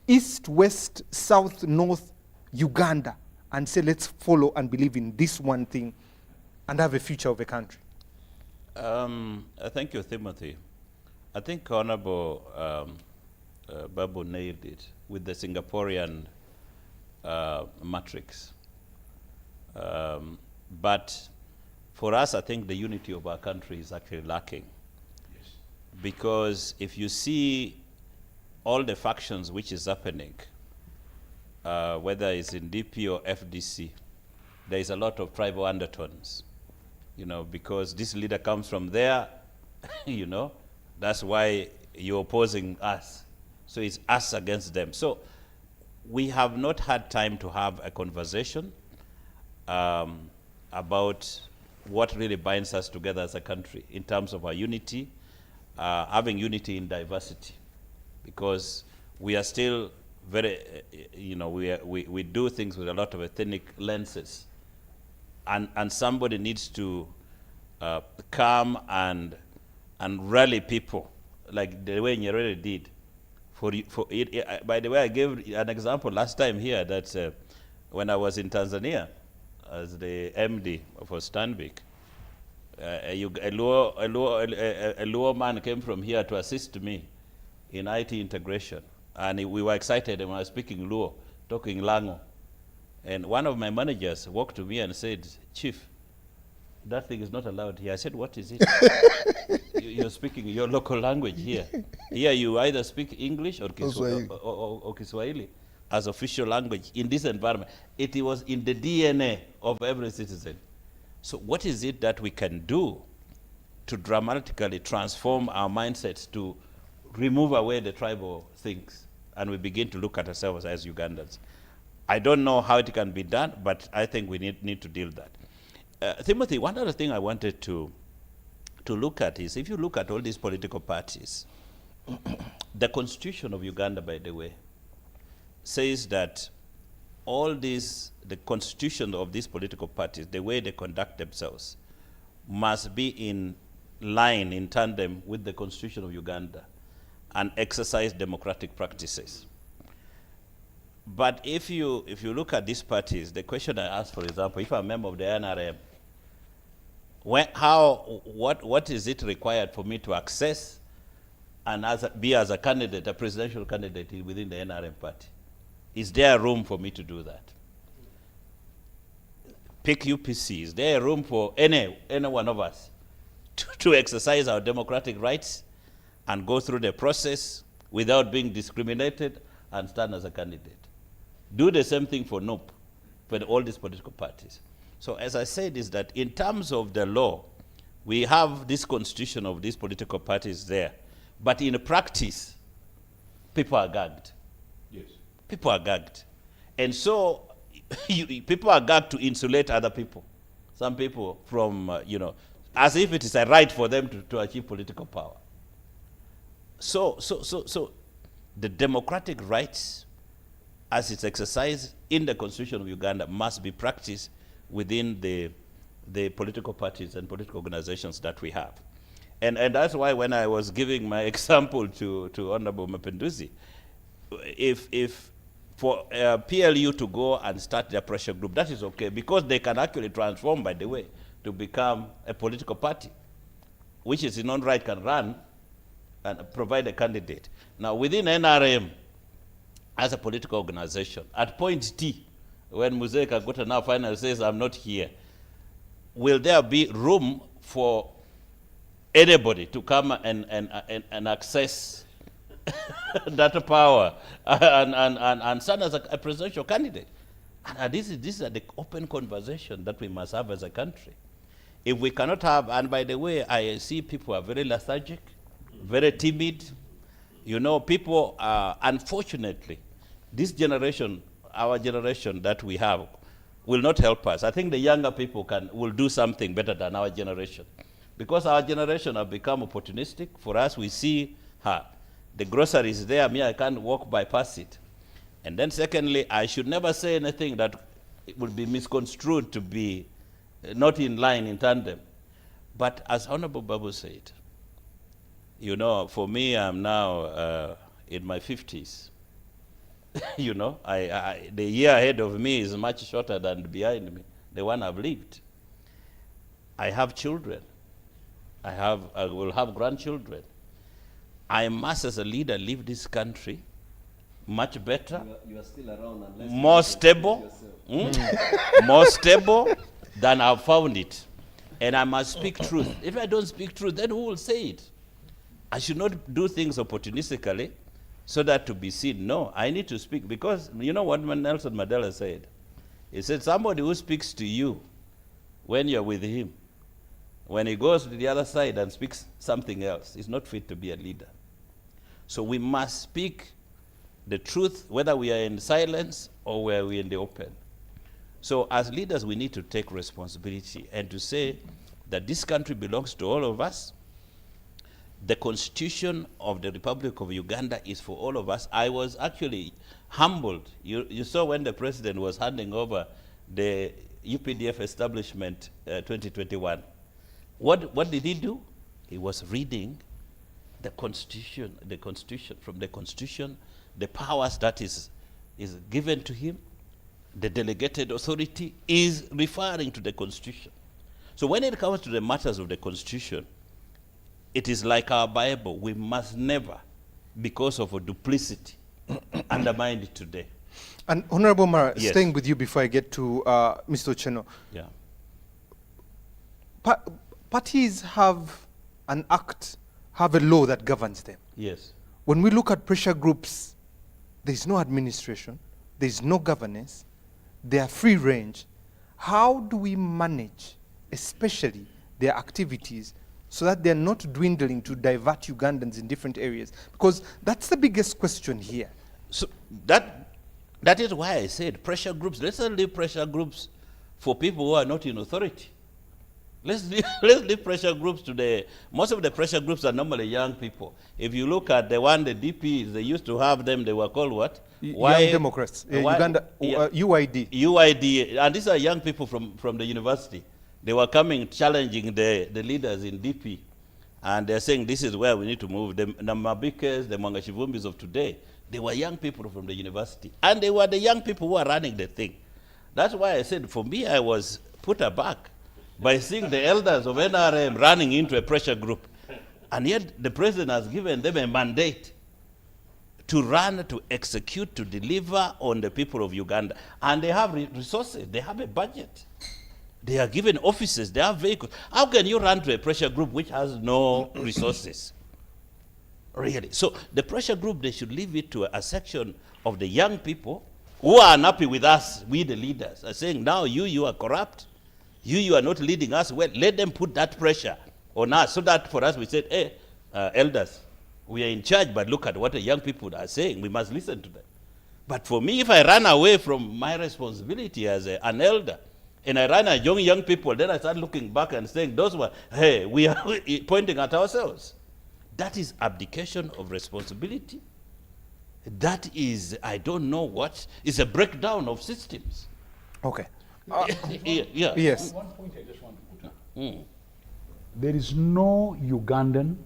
East, West, South, North, Uganda and say let's follow and believe in this one thing and have a future of a country? Thank you, Timothy. I think Honorable Babu nailed it with the Singaporean matrix. But for us, I think the unity of our country is actually lacking. Yes. Because if you see all the factions which is happening, whether it's in DP or FDC, there is a lot of tribal undertones, you know, because this leader comes from there, you know, that's why you're opposing us. So it's us against them. So we have not had time to have a conversation about what really binds us together as a country in terms of our unity, having unity in diversity, because we are still very, you know, we do things with a lot of ethnic lenses, and somebody needs to come and rally people like the way Nyerere did. By the way, I gave an example last time here that when I was in Tanzania as the MD for Stanbic, a Luo man came from here to assist me in IT integration. And we were excited when I was speaking Luo, talking Lango. And one of my managers walked to me and said, "Chief, that thing is not allowed here." I said, "What is it?" You're speaking your local language here. Here you either speak English or Kiswahili as official language in this environment. It was in the DNA of every citizen. So what is it that we can do to dramatically transform our mindsets to remove away the tribal things and we begin to look at ourselves as Ugandans? I don't know how it can be done, but I think we need to deal with that. Timothy, one other thing I wanted to look at is, if you look at all these political parties, the constitution of Uganda, by the way, says that all these, the constitution of these political parties, the way they conduct themselves, must be in line, in tandem with the constitution of Uganda and exercise democratic practices. But if you look at these parties, the question I ask, for example, if I'm a member of the NRM, what is it required for me to access and be as a candidate, a presidential candidate within the NRM party? Is there room for me to do that? Pick UPC, is there room for any one of us to exercise our democratic rights and go through the process without being discriminated and stand as a candidate? Do the same thing for NUP, for all these political parties. So as I said, is that in terms of the law, we have this constitution of these political parties there, but in practice, people are gagged. Yes. People are gagged. And so people are gagged to insulate other people. Some people from, as if it is a right for them to achieve political power. So the democratic rights as it's exercised in the Constitution of Uganda must be practiced within the political parties and political organizations that we have. And that's why when I was giving my example to Honorable Mapinduzi, if for PLU to go and start their pressure group, that is okay, because they can actually transform, by the way, to become a political party, which is in own right can run and provide a candidate. Now within NRM, as a political organization, at point T, when Muzee Kaguta now finally says, I'm not here, will there be room for anybody to come and access that power and stand as a presidential candidate? And this is the open conversation that we must have as a country. If we cannot have, and by the way, I see people are very lethargic, very timid. People are, unfortunately, this generation, our generation that we have, will not help us. I think the younger people will do something better than our generation. Because our generation have become opportunistic. For us, we see the grocery is there, I can't walk bypass it. And then secondly, I should never say anything that would be misconstrued to be not in line, in tandem. But as Honorable Babu said, for me, I'm now in my 50s. The year ahead of me is much shorter than behind me, the one I've lived. I have children. I will have grandchildren. I must, as a leader, leave this country much better, you are still around unless more stable, more stable than I've found it. And I must speak truth. If I don't speak truth, then who will say it? I should not do things opportunistically so that to be seen. No, I need to speak because you know what Nelson Mandela said? He said, somebody who speaks to you when you're with him, when he goes to the other side and speaks something else, is not fit to be a leader. So we must speak the truth, whether we are in silence or where we are in the open. So as leaders, we need to take responsibility and to say that this country belongs to all of us. The Constitution of the Republic of Uganda is for all of us. I was actually humbled. You saw when the president was handing over the UPDF establishment 2021. What did he do? He was reading the Constitution, from the Constitution, the powers that is given to him, the delegated authority is referring to the Constitution. So when it comes to the matters of the Constitution, it is like our Bible. We must never, because of a duplicity, undermine it today. And Honorable Mara, Yes. staying with you before I get to Mr. Ocheno. Yeah. Parties have an act, have a law that governs them. Yes. When we look at pressure groups, there's no administration, there's no governance, they are free range. How do we manage, especially their activities, so that they're not dwindling to divert Ugandans in different areas? Because that's the biggest question here. So that is why I said pressure groups. Let's not leave pressure groups for people who are not in authority. Let's leave pressure groups to most of the pressure groups are normally young people. If you look at the DPs, they used to have them, they were called what? Young Democrats, Uganda, UID. UID, and these are young people from the university. They were coming, challenging the leaders in DP. And they're saying this is where we need to move. The Mabikes, the Mangashivumbis of today, they were young people from the university. And they were the young people who are running the thing. That's why I said, for me, I was put aback by seeing the elders of NRM running into a pressure group. And yet the president has given them a mandate to run, to execute, to deliver on the people of Uganda. And they have resources, they have a budget. They are given offices, they have vehicles. How can you run to a pressure group which has no resources? Really. So the pressure group, they should leave it to a section of the young people who are unhappy with us, we the leaders, are saying, now you are corrupt. You are not leading us well. Let them put that pressure on us so that for us we said, hey, elders, we are in charge, but look at what the young people are saying. We must listen to them. But for me, if I run away from my responsibility as an elder, and I run at young people, then I start looking back and saying, those were, hey, we are pointing at ourselves. That is abdication of responsibility. That is, I don't know what, is a breakdown of systems. Okay. Yeah. Yes. One point I just want to put up. There is no Ugandan,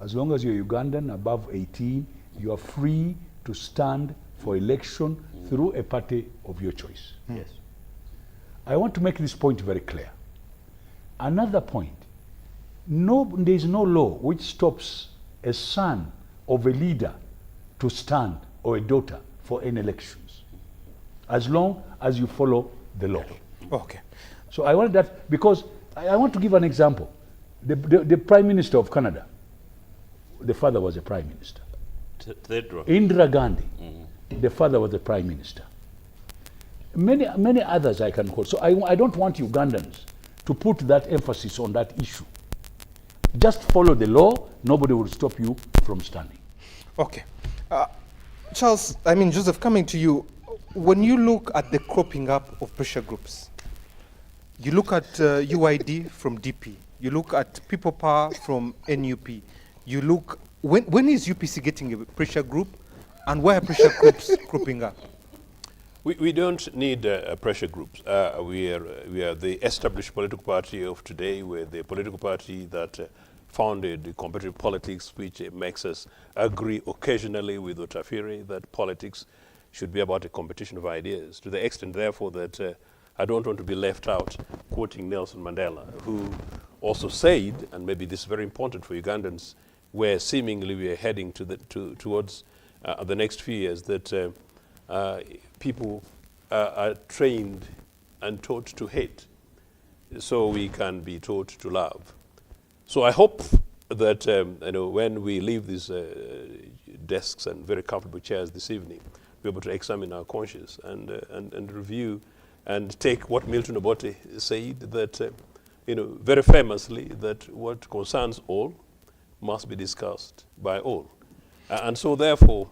as long as you're Ugandan above 18, you are free to stand for election through a party of your choice. Yes. I want to make this point very clear. Another point, there is no law which stops a son of a leader to stand, or a daughter, for any elections, as long as you follow the law. Okay. So I wanted that because I want to give an example. The Prime Minister of Canada, the father was a Prime Minister. Indira Gandhi, the father was the Prime Minister. Many others I can quote. So I don't want Ugandans to put that emphasis on that issue. Just follow the law, nobody will stop you from standing. Okay. Charles, Joseph, coming to you, when you look at the cropping up of pressure groups, you look at UID from DP, you look at People Power from NUP, you look, when is UPC getting a pressure group, and why are pressure groups cropping up? We don't need pressure groups. We are the established political party of today. We're the political party that founded competitive politics, which makes us agree occasionally with Otafiri that politics should be about a competition of ideas, to the extent, therefore, that I don't want to be left out quoting Nelson Mandela, who also said, and maybe this is very important for Ugandans, where seemingly we are heading towards the next few years, that people are trained and taught to hate, so we can be taught to love. So I hope that when we leave this desks and very comfortable chairs this evening, be able to examine our conscience and review and take what Milton Obote said, that very famously, that what concerns all must be discussed by all. And so therefore,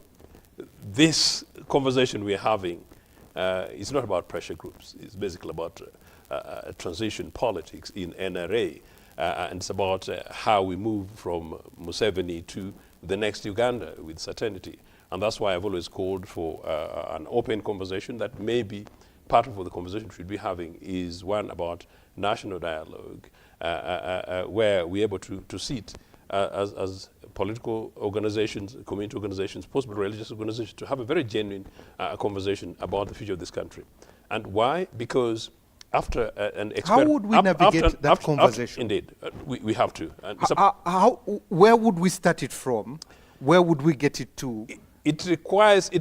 this conversation we're having is not about pressure groups. It's basically about transition politics in NRA. And it's about how we move from Museveni to the next Uganda with certainty. And that's why I've always called for an open conversation. That maybe part of what the conversation we should be having is one about national dialogue, where we're able to sit as political organizations, community organizations, possibly religious organizations, to have a very genuine conversation about the future of this country. And why? Because after an How would we navigate that conversation? Indeed, we have to. And where would we start it from? Where would we get it to? It requires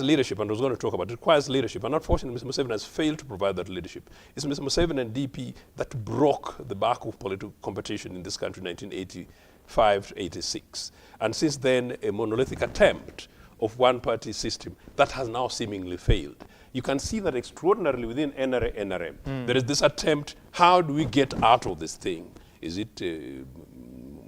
leadership, and I was going to talk about it. It requires leadership, and unfortunately, Mr. Museveni has failed to provide that leadership. It's Mr. Museveni and DP that broke the back of political competition in this country in 1985 to 86. And since then, a monolithic attempt of one-party system that has now seemingly failed. You can see that extraordinarily within NRA, NRM. There is this attempt, how do we get out of this thing? Is it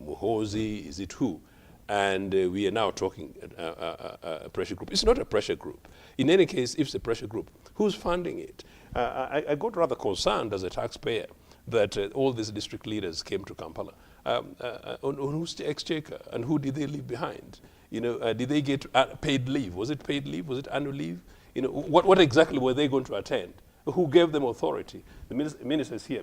Muhoozi? Is it who? And we are now talking a pressure group. It's not a pressure group. In any case, if it's a pressure group, who's funding it? I got rather concerned as a taxpayer that all these district leaders came to Kampala. On whose exchequer and who did they leave behind? Did they get paid leave? Was it paid leave? Was it annual leave? What exactly were they going to attend? Who gave them authority? The minister is here.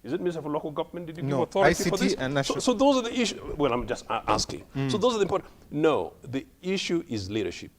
Is it Minister for Local Government? Did you give authority for this? And so those are the issues. Well, I'm just asking. So those are the important. No, the issue is leadership.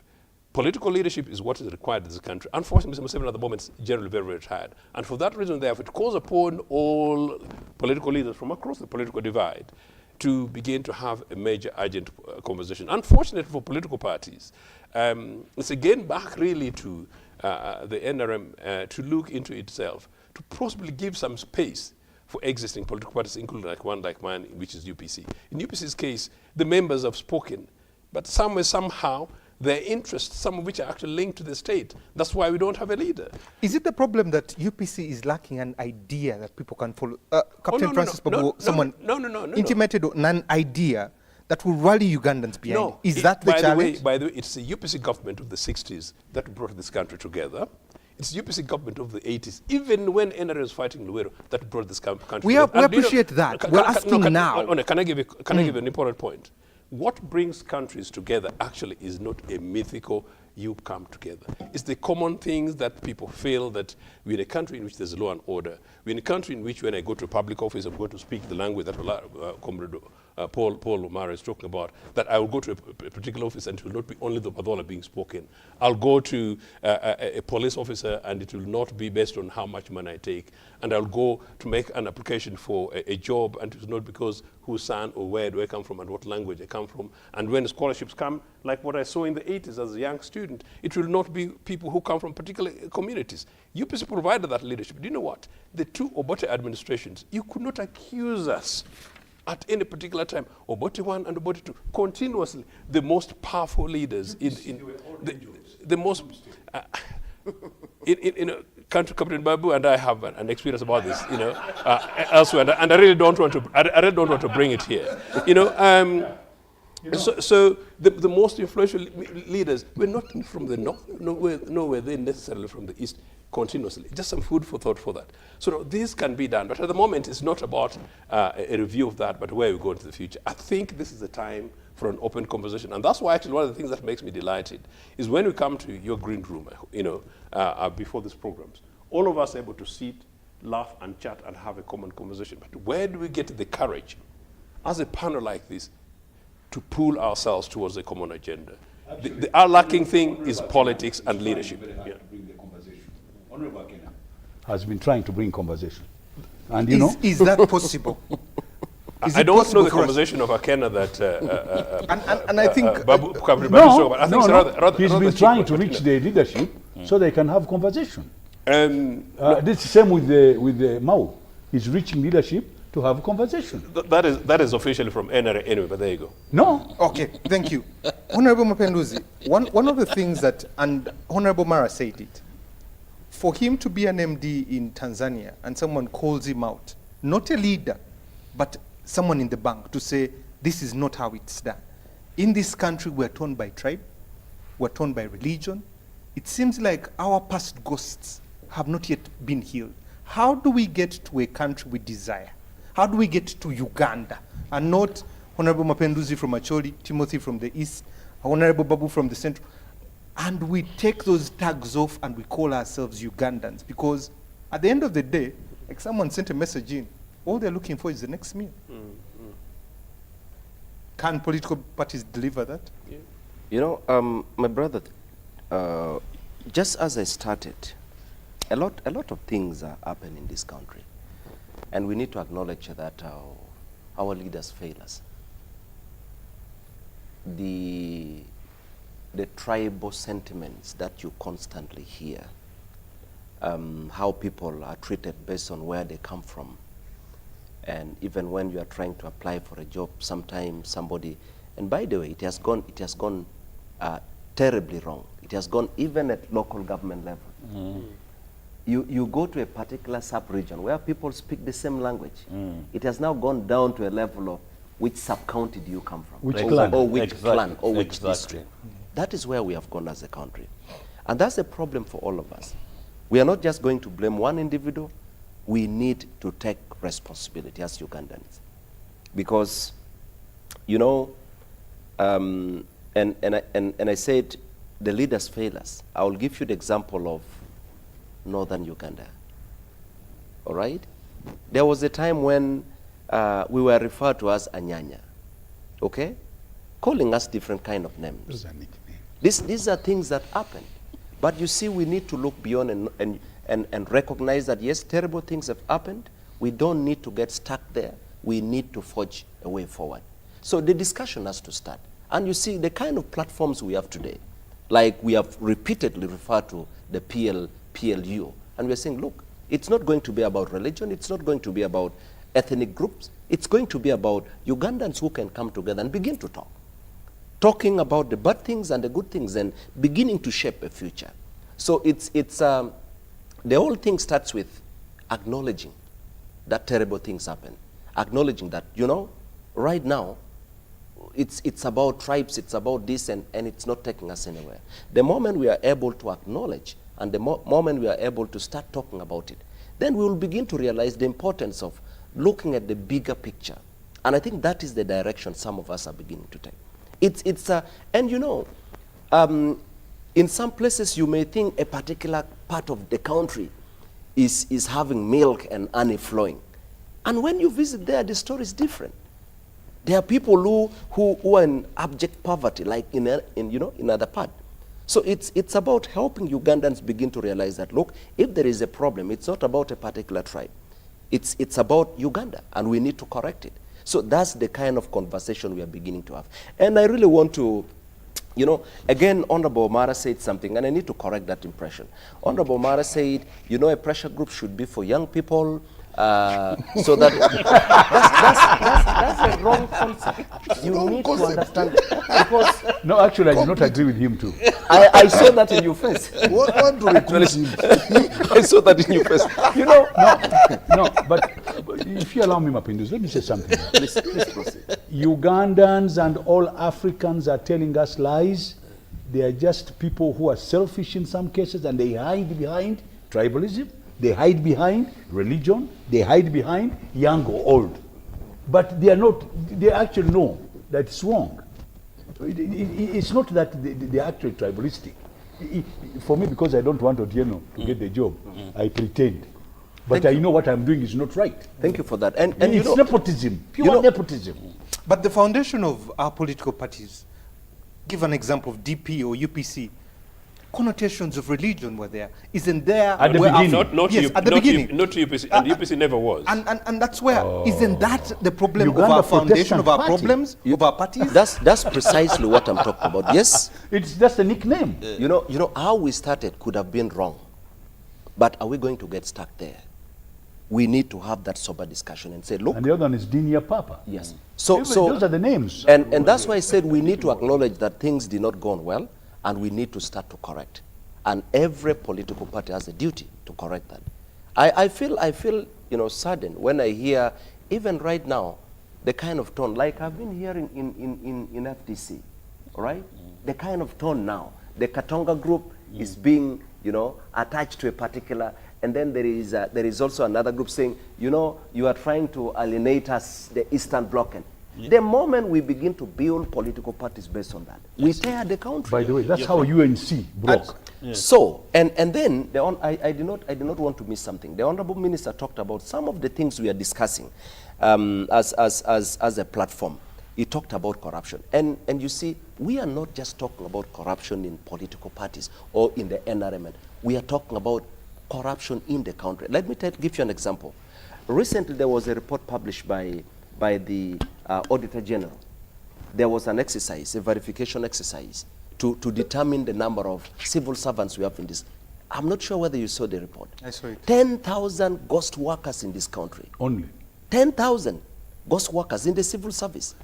Political leadership is what is required in this country. Unfortunately, Mr. Museveni at the moment is generally very, very tired. And for that reason, therefore, it calls upon all political leaders from across the political divide to begin to have a major urgent conversation. Unfortunately for political parties, it's again back really to the NRM to look into itself, to possibly give some space for existing political parties, including like one like mine, which is UPC. In UPC's case, the members have spoken, but somehow, their interests, some of which are actually linked to the state. That's why we don't have a leader. Is it the problem that UPC is lacking an idea that people can follow? Captain Francis Babu, someone intimated an idea that will rally Ugandans behind. Is that the challenge? By the way, it's the UPC government of the 60s that brought this country together. It's the UPC government of the 80s, even when NRA was fighting Luwero, that brought this country together. We appreciate that. We're asking now. Can I give you an important point? What brings countries together actually is not a mythical you come together. It's the common things that people feel that we're in a country in which there's law and order. We're in a country in which when I go to a public office, I'm going to speak the language that Comrade Paul Omara is talking about, that I will go to a particular office and it will not be only the Badola being spoken. I'll go to a police officer and it will not be based on how much money I take. And I'll go to make an application for a job and it's not because whose son or where do I come from and what language I come from. And when scholarships come, like what I saw in the 80s as a young student, it will not be people who come from particular communities. UPC provided that leadership. Do you know what? The two Obote administrations, you could not accuse us at any particular time, Obote 1 and Obote 2, continuously the most powerful leaders in the most in a country. Captain Babu and I have an experience about this, elsewhere, and I really don't want to bring it here, So the most influential leaders were not from the north, nor were they necessarily from the east. Continuously, just some food for thought for that. So this can be done, but at the moment it's not about a review of that, but where we go into the future. I think this is the time for an open conversation, and that's why actually one of the things that makes me delighted is when we come to your green room, before these programs, all of us are able to sit, laugh and chat and have a common conversation. But where do we get the courage, as a panel like this, to pull ourselves towards a common agenda? Our lacking thing is politics and leadership. Yeah. Honorable Akena has been trying to bring conversation. And is that possible? I don't know the conversation of Akena that and I think he's been trying to reach the leadership so they can have conversation. This is the same with the Mao. He's reaching leadership to have a conversation. That is officially from NRA anyway, but there you go. No. Okay, thank you. Honorable Mapinduzi, one of the things that, and Honorable Mara said it, for him to be an MD in Tanzania and someone calls him out, not a leader, but someone in the bank, to say, this is not how it's done. In this country, we're torn by tribe, we're torn by religion. It seems like our past ghosts have not yet been healed. How do we get to a country we desire? How do we get to Uganda? And not Honorable Mapinduzi from Acholi, Timothy from the east, Honorable Babu from the central. And we take those tags off and we call ourselves Ugandans. Because at the end of the day, like someone sent a message in, all they're looking for is the next meal. Can political parties deliver that? Yeah. You know, my brother, just as I started, a lot of things are happening in this country. And we need to acknowledge that our leaders fail us. The tribal sentiments that you constantly hear, how people are treated based on where they come from. And even when you are trying to apply for a job, sometimes somebody, and by the way, it has gone terribly wrong. It has gone even at local government level. You go to a particular sub-region where people speak the same language. It has now gone down to a level of which sub-county do you come from? Which clan? Or which clan, or which district. That is where we have gone as a country. And that's a problem for all of us. We are not just going to blame one individual. We need to take responsibility as Ugandans. Because, you know, and I said the leaders fail us. I will give you the example of northern Uganda. All right? There was a time when we were referred to as Anyanya, okay? Calling us different kind of names. These are things that happen. But you see, we need to look beyond and recognize that, yes, terrible things have happened. We don't need to get stuck there. We need to forge a way forward. So the discussion has to start. And you see, the kind of platforms we have today, like we have repeatedly referred to the PLU, and we're saying, look, it's not going to be about religion. It's not going to be about ethnic groups. It's going to be about Ugandans who can come together and begin to talk. Talking about the bad things and the good things and beginning to shape a future. So the whole thing starts with acknowledging that terrible things happen. Acknowledging that, you know, right now, it's about tribes, it's about this, and it's not taking us anywhere. The moment we are able to acknowledge and the moment we are able to start talking about it, then we will begin to realize the importance of looking at the bigger picture. And I think that is the direction some of us are beginning to take. And you know, in some places you may think a particular part of the country is having milk and honey flowing. And when you visit there, the story is different. There are people who are in abject poverty, like in other part. So it's about helping Ugandans begin to realize that, look, if there is a problem, it's not about a particular tribe. It's about Uganda, and we need to correct it. So that's the kind of conversation we are beginning to have. And I really want to, you know, again, Honorable Mara said something, and I need to correct that impression. Honorable Mara said, you know, a pressure group should be for young people, so that that's a wrong concept. You need to understand, because no, actually, I do not agree with him too. I saw that in your face. What do actually, I saw that in your face. You know, no, but if you allow me, Mapinduzi, let me say something. Please proceed. Ugandans and all Africans are telling us lies. They are just people who are selfish in some cases, and they hide behind tribalism. They hide behind religion. They hide behind young or old. But they are not, they actually know that it's wrong. It's not that they are actually tribalistic. For me, because I don't want Otieno to get the job, I pretend. But I know what I'm doing is not right. Thank you for that. And it's you know, nepotism, pure nepotism. But the foundation of our political parties, give an example of DP or UPC, connotations of religion were there. Isn't there? At the beginning. At the beginning. Not UPC, and UPC never was. And that's where, isn't that the problem of our foundation, of our problems, of our parties? That's precisely what I'm talking about. Yes. It's just a nickname. You know how we started could have been wrong. But are we going to get stuck there? we need to have that sober discussion and say, look. And the other one is Dinia Papa. Yes. Those are the names. And that's why I said we need to acknowledge that things did not go on well, and we need to start to correct. And every political party has a duty to correct that. I feel saddened when I hear, even right now, the kind of tone, like I've been hearing in FDC, all right? The kind of tone now. The Katonga group is being, attached to a particular, and then there is also another group saying, you are trying to alienate us, the Eastern Bloc. The moment we begin to build political parties based on that, we tear the country. By the way, that's how UNC broke. So, and then I did not want to miss something. The Honorable Minister talked about some of the things we are discussing as a platform. He talked about corruption. And you see, we are not just talking about corruption in political parties or in the NRM. We are talking about corruption in the country. Let me give you an example. Recently, there was a report published by the Auditor General. There was an exercise, a verification exercise, to determine the number of civil servants we have in this. I'm not sure whether you saw the report. I saw it. 10,000 ghost workers in this country. Only? 10,000 ghost workers in the civil service.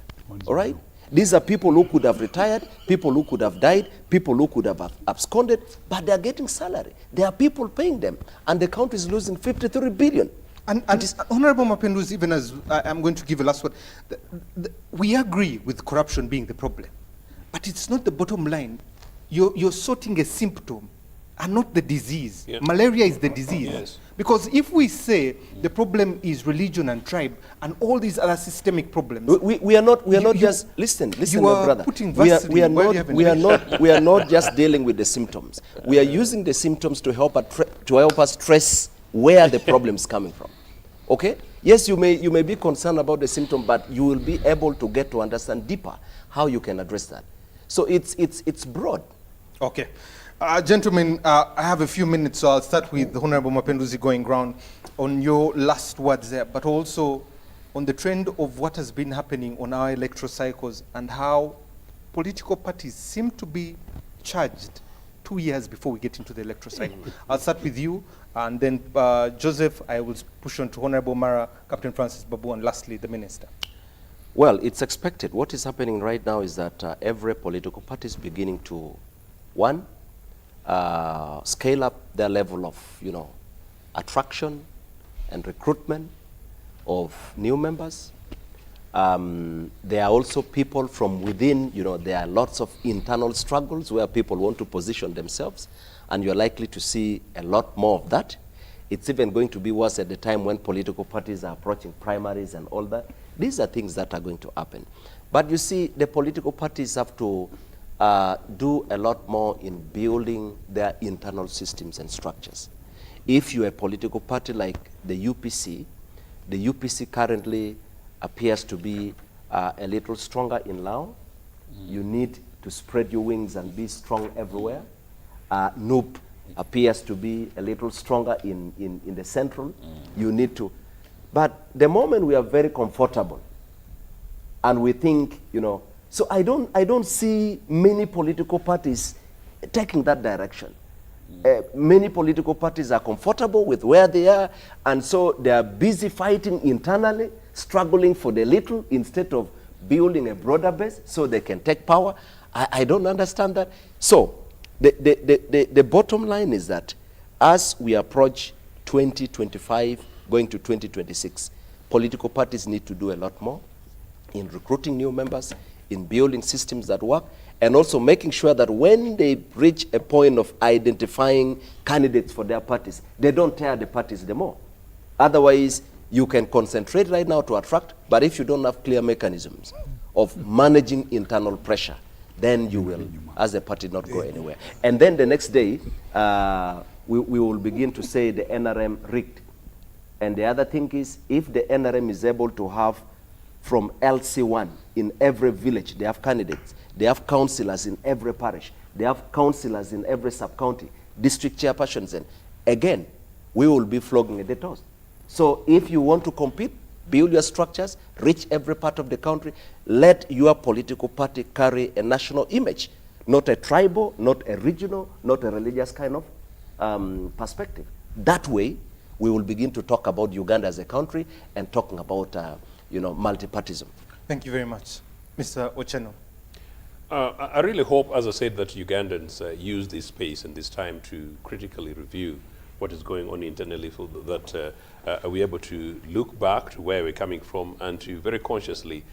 All right? These are people who could have retired, people who could have died, people who could have absconded, but they are getting salary. There are people paying them, and the country is losing 53 billion. And Honorable Mapinduzi, even as I'm going to give a last word, we agree with corruption being the problem, but it's not the bottom line. You're sorting a symptom and not the disease. Yeah. Malaria is the disease. Yes. Because if we say the problem is religion and tribe and all these other systemic problems, we are not just listen, my brother. We are not just dealing with the symptoms. We are using the symptoms to help us trace where the problem is coming from. Okay? Yes, you may be concerned about the symptom, but you will be able to get to understand deeper how you can address that. So it's broad. Okay. Gentlemen, I have a few minutes, so I'll start with the Honorable Mapinduzi going round on your last words there, but also on the trend of what has been happening on our electoral cycles and how political parties seem to be charged 2 years before we get into the electoral cycle. I'll start with you, and then Joseph, I will push on to Honorable Mara, Captain Francis Babu, and lastly, the Minister. Well, it's expected. What is happening right now is that every political party is beginning to, one, scale up their level of, attraction and recruitment of new members. There are also people from within, there are lots of internal struggles where people want to position themselves, and you're likely to see a lot more of that. It's even going to be worse at the time when political parties are approaching primaries and all that. These are things that are going to happen. But you see, the political parties have to do a lot more in building their internal systems and structures. If you're a political party like the UPC currently appears to be a little stronger in Lao. You need to spread your wings and be strong everywhere. NUP appears to be a little stronger in the central. You need to. But the moment we are very comfortable and we think, so I don't see many political parties taking that direction. Many political parties are comfortable with where they are, and so they are busy fighting internally, struggling for the little instead of building a broader base so they can take power. I don't understand that. So the bottom line is that as we approach 2025, going to 2026, political parties need to do a lot more in recruiting new members, in building systems that work, and also making sure that when they reach a point of identifying candidates for their parties, they don't tear the parties the more. Otherwise, you can concentrate right now to attract, but if you don't have clear mechanisms of managing internal pressure, then you will, as a party, not go anywhere. And then the next day, we will begin to say the NRM rigged. And the other thing is, if the NRM is able to have from LC1 in every village, they have candidates, they have councillors in every parish, they have councillors in every sub-county, district chairpersons, and again, we will be flogging at the toes. So if you want to compete, build your structures, reach every part of the country, let your political party carry a national image, not a tribal, not a regional, not a religious kind of perspective. That way, we will begin to talk about Uganda as a country and talking about, multipartism. Thank you very much. Mr. Ocheno. I really hope, as I said, that Ugandans use this space and this time to critically review what is going on internally, so that we're able to look back to where we're coming from and to very consciously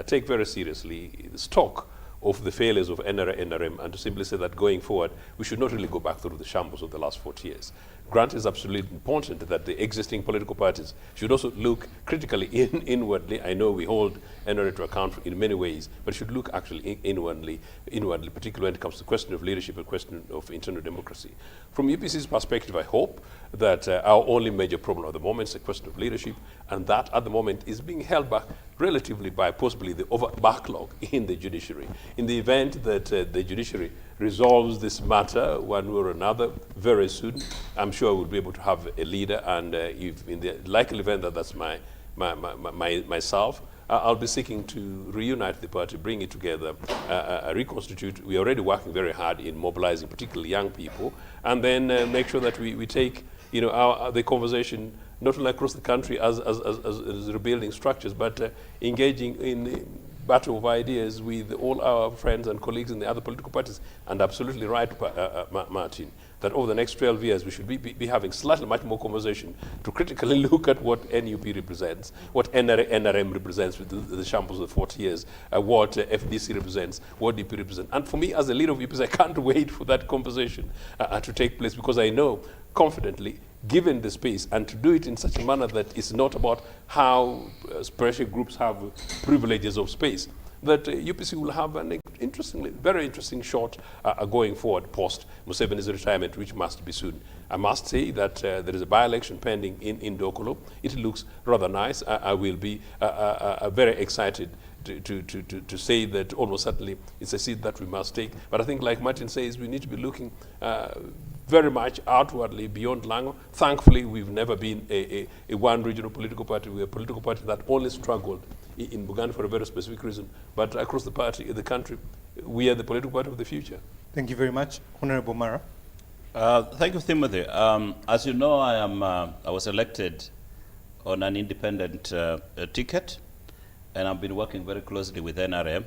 take very seriously the stock of the failures of NRA, NRM, and to simply say that going forward, we should not really go back through the shambles of the last 40 years. Grant is absolutely important that the existing political parties should also look critically inwardly. I know we hold NRA to account in many ways, but should look actually inwardly, particularly when it comes to the question of leadership and question of internal democracy. From UPC's perspective, I hope that our only major problem at the moment is the question of leadership, and that at the moment is being held back relatively by possibly the backlog in the judiciary. In the event that the judiciary resolves this matter one way or another very soon, I'm sure we'll be able to have a leader, and if in the likely event that that's myself, I'll be seeking to reunite the party, bring it together, reconstitute. We're already working very hard in mobilizing particularly young people, and then make sure that we take the conversation not only across the country as rebuilding structures, but engaging in battle of ideas with all our friends and colleagues in the other political parties. And absolutely right, Martin, that over the next 12 years we should be having slightly much more conversation to critically look at what NUP represents, what NRM represents with the shambles of 40 years, what FDC represents, what DP represents. And for me, as a leader of UPC, I can't wait for that conversation to take place, because I know confidently, given the space, and to do it in such a manner that it's not about how special groups have privileges of space, that UPC will have an very interesting shot going forward post Museveni's retirement, which must be soon. I must say that there is a by-election pending in Dokolo. It looks rather nice. I will be very excited to say that almost certainly it's a seat that we must take. But I think, like Martin says, we need to be looking very much outwardly beyond Lango. Thankfully, we've never been a one regional political party. We're a political party that only struggled in Buganda for a very specific reason. But across the country, we are the political party of the future. Thank you very much. Honorable Mara. Thank you, Timothy. As you know, I was elected on an independent ticket, and I've been working very closely with NRM.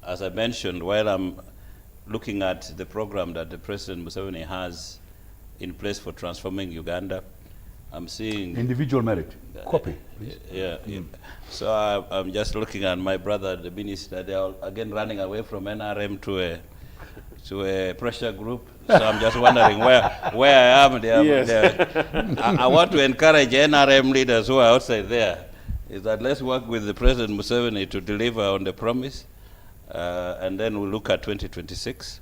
As I mentioned, while I'm looking at the program that the President Museveni has in place for transforming Uganda, I'm seeing... Individual merit. Copy, please. Yeah. So I'm just looking at my brother, the minister. They are again running away from NRM to a pressure group. So I'm just wondering where I am. I want to encourage NRM leaders who are outside there, is that let's work with the President Museveni to deliver on the promise, and then we'll look at 2026.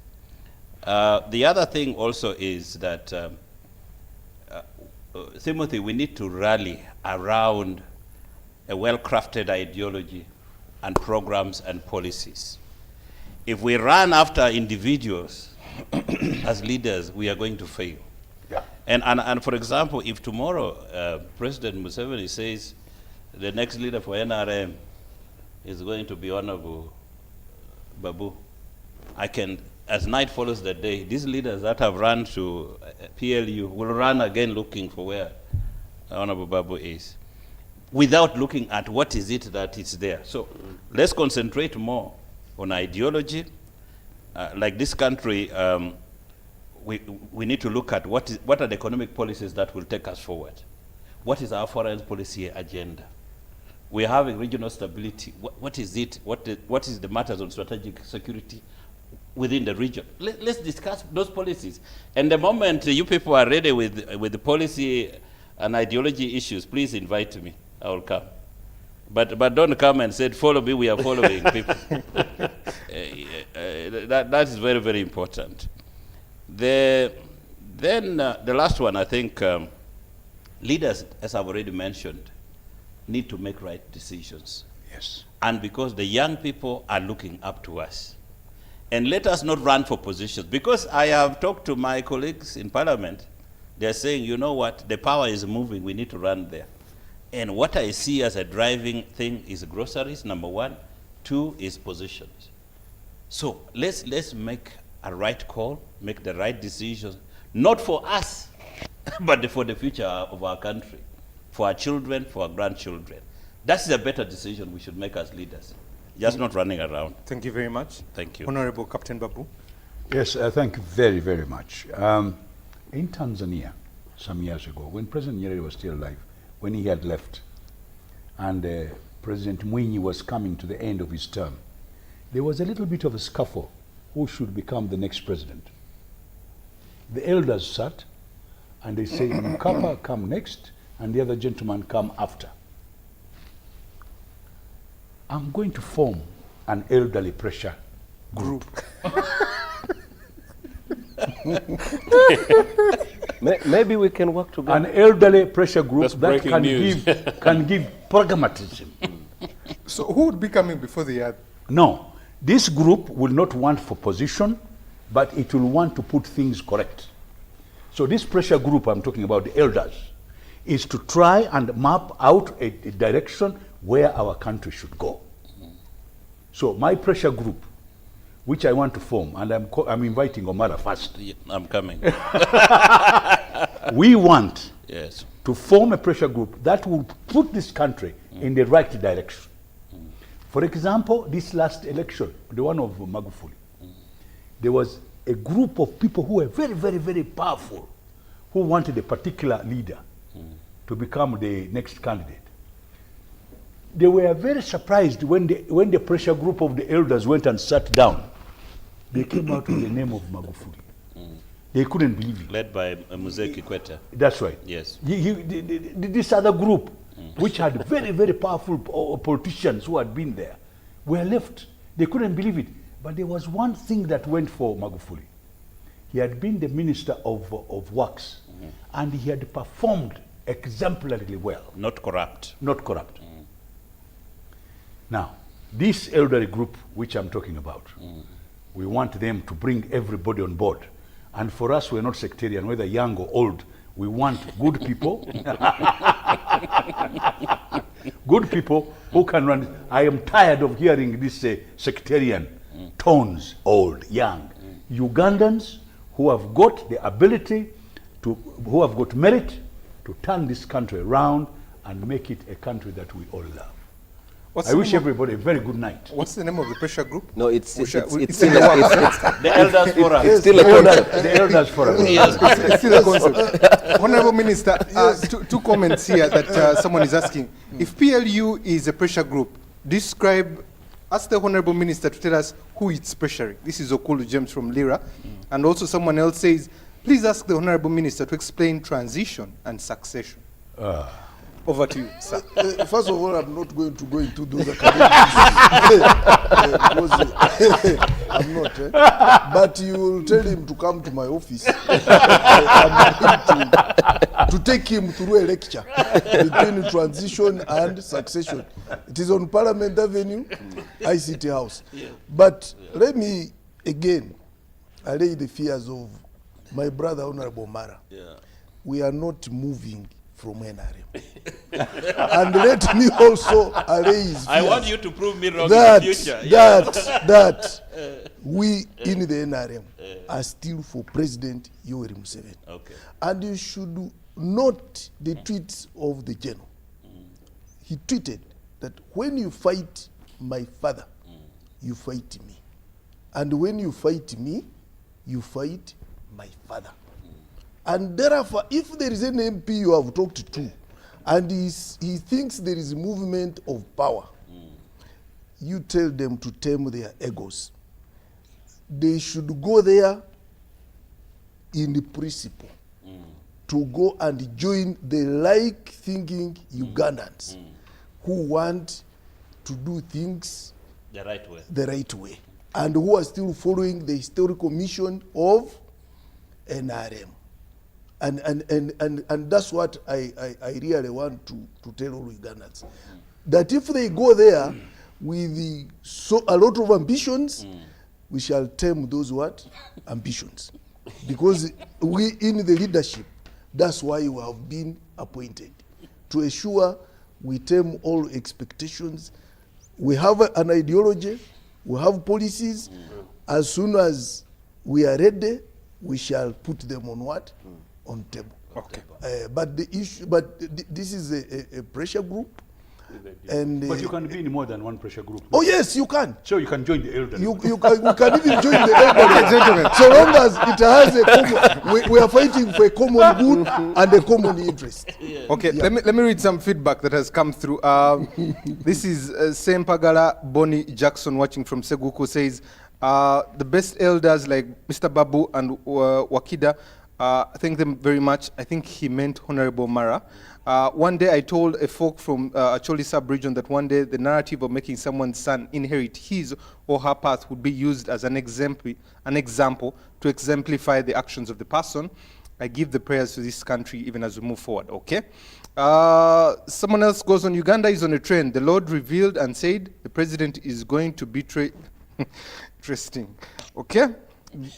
The other thing also is that, Timothy, we need to rally around a well-crafted ideology and programs and policies. If we run after individuals as leaders, we are going to fail. Yeah. And for example, if tomorrow President Museveni says the next leader for NRM is going to be Honorable Babu, I can, as night follows the day, these leaders that have run to PLU will run again looking for where Honorable Babu is, without looking at what is it that is there. So let's concentrate more on ideology. Like this country, we need to look at what are the economic policies that will take us forward. What is our foreign policy agenda? We are having regional stability. What is it? What is the matters on strategic security within the region? Let's discuss those policies. And the moment you people are ready with the policy and ideology issues, please invite me. I will come. But don't come and say, follow me, we are following people. That is very, very important. Then the last one, I think leaders, as I've already mentioned, need to make right decisions. Yes. And because the young people are looking up to us. And let us not run for positions. Because I have talked to my colleagues in Parliament, they're saying, you know what, the power is moving, we need to run there. And what I see as a driving thing is groceries, number one. Two is positions. So let's make a right call, make the right decisions, not for us, but for the future of our country, for our children, for our grandchildren. That's a better decision we should make as leaders, just not running around. Thank you very much. Thank you. Honorable Captain Babu. Yes, thank you very, very much. In Tanzania, some years ago, when President Nyerere was still alive, when he had left, and President Mwinyi was coming to the end of his term, there was a little bit of a scuffle who should become the next president. The elders sat and they said, Mkapa come next and the other gentleman come after. I'm going to form an elderly pressure group. Maybe we can work together. An elderly pressure group That's that breaking news. can give pragmatism. So who would be coming before the other? No, this group will not want for position, but it will want to put things correct. So this pressure group I'm talking about, the elders, is to try and map out a direction where our country should go. So my pressure group, which I want to form, and I'm inviting Omara first. Yeah, I'm coming. We want Yes. to form a pressure group that will put this country in the right direction. For example, this last election, the one of Magufuli, there was a group of people who were very, very, very powerful, who wanted a particular leader to become the next candidate. They were very surprised when the pressure group of the elders went and sat down. They came out with the name of Magufuli. They couldn't believe it. Led by Mzee Kikwete. That's right. Yes. This other group, which had very, very powerful politicians who had been there, were left. They couldn't believe it. But there was one thing that went for Magufuli. He had been the Minister of Works, and he had performed exemplarily well. Not corrupt. Not corrupt. Now, this elderly group, which I'm talking about, we want them to bring everybody on board. And for us, we're not sectarian, whether young or old. We want good people. Good people who can run. I am tired of hearing this sectarian tones, old, young. Ugandans who have got the ability who have got merit to turn this country around and make it a country that we all love. I wish everybody a very good night. What's the name of the pressure group? No, it's still the Elders Forum. It's still a concept. The Elders Forum. It's still a concept. Honorable Minister, two comments here that someone is asking. If PLU is a pressure group, ask the Honorable Minister to tell us who it's pressuring. This is Okulu James from Lira. And also someone else says, please ask the Honorable Minister to explain transition and succession. Over to you, sir. First of all, I'm not going to go into those academic issues. I'm not. But you will tell him to come to my office. I'm going to take him through a lecture between transition and succession. It is on Parliament Avenue, ICT House. But let me again allay the fears of my brother, Honorable Mara. We are not moving from NRM. And let me also allay his fears. I want you to prove me wrong in the future. That we in the NRM are still for President Yoweri Museveni. Okay. And you should note the tweets of the general. He tweeted that when you fight my father, you fight me. And when you fight me, you fight my father. And therefore, if there is an MP you have talked to, and he thinks there is a movement of power, you tell them to tame their egos. They should go there in the principle to go and join the like-thinking Ugandans who want to do things the right way, and who are still following the historical mission of NRM. And that's what I really want to tell all Ugandans. That if they go there with a lot of ambitions, we shall tame those ambitions. Because we in the leadership, that's why we have been appointed. To ensure we tame all expectations. We have an ideology, we have policies. As soon as we are ready, we shall put them on what? on table. Okay. But the issue, but this is a pressure group. And, but you can be in more than one pressure group. Oh yes, you can. So you can join the elderly. You can even join the elderly, gentlemen. So long as it has a common, we are fighting for a common good and a common interest. Okay, let me read some feedback that has come through. This is Sempagala Bonnie Jackson watching from Seguku says, the best elders like Mr. Babu and Wakida, thank them very much. I think he meant Honorable Mara. One day I told a folk from Acholi sub-region that one day the narrative of making someone's son inherit his or her path would be used as an example to exemplify the actions of the person. I give the prayers to this country even as we move forward, okay? Someone else goes on, Uganda is on a trend. The Lord revealed and said the president is going to betray. Interesting, okay?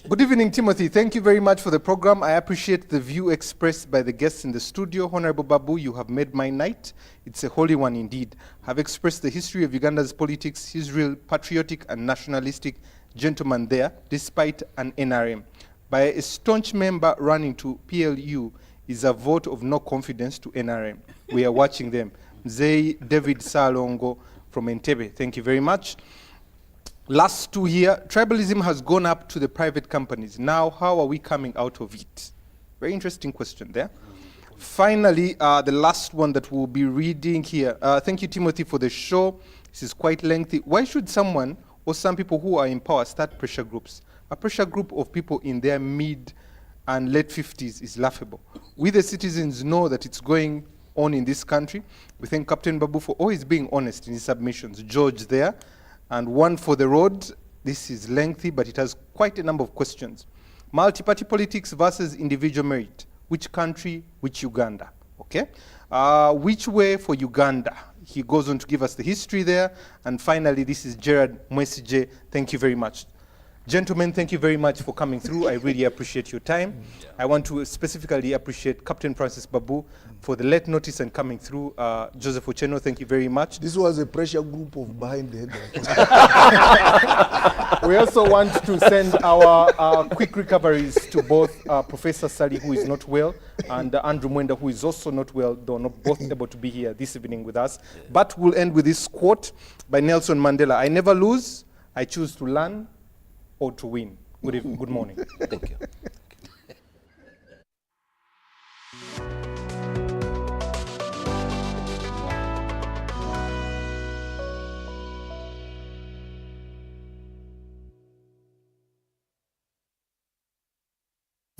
Good evening, Timothy. Thank you very much for the program. I appreciate the view expressed by the guests in the studio. Honorable Babu, you have made my night. It's a holy one indeed. Have expressed the history of Uganda's politics. He's real patriotic and nationalistic gentleman there, despite an NRM. By a staunch member running to PLU is a vote of no confidence to NRM. We are watching them. Mzee David Salongo from Entebbe. Thank you very much. Last 2 years, tribalism has gone up to the private companies. Now, how are we coming out of it? Very interesting question there. Finally, the last one that we'll be reading here. Thank you, Timothy, for the show. This is quite lengthy. Why should someone or some people who are in power start pressure groups? A pressure group of people in their mid and late 50s is laughable. We, the citizens, know that it's going on in this country. We thank Captain Babu for always being honest in his submissions. George there. And one for the road. This is lengthy, but it has quite a number of questions. Multi-party politics versus individual merit. Which country, which Uganda? Okay. Which way for Uganda? He goes on to give us the history there. And finally, this is Gerard Mwesije. Thank you very much. Gentlemen, thank you very much for coming through. I really appreciate your time. I want to specifically appreciate Captain Francis Babu for the late notice and coming through. Joseph Ocheno, thank you very much. This was a pressure group of behind the headlines. We also want to send our quick recoveries to both Professor Sali, who is not well, and Andrew Mwenda, who is also not well, though not both able to be here this evening with us. But we'll end with this quote by Nelson Mandela. I never lose, I choose to learn or to win. Good evening, good morning. Thank you.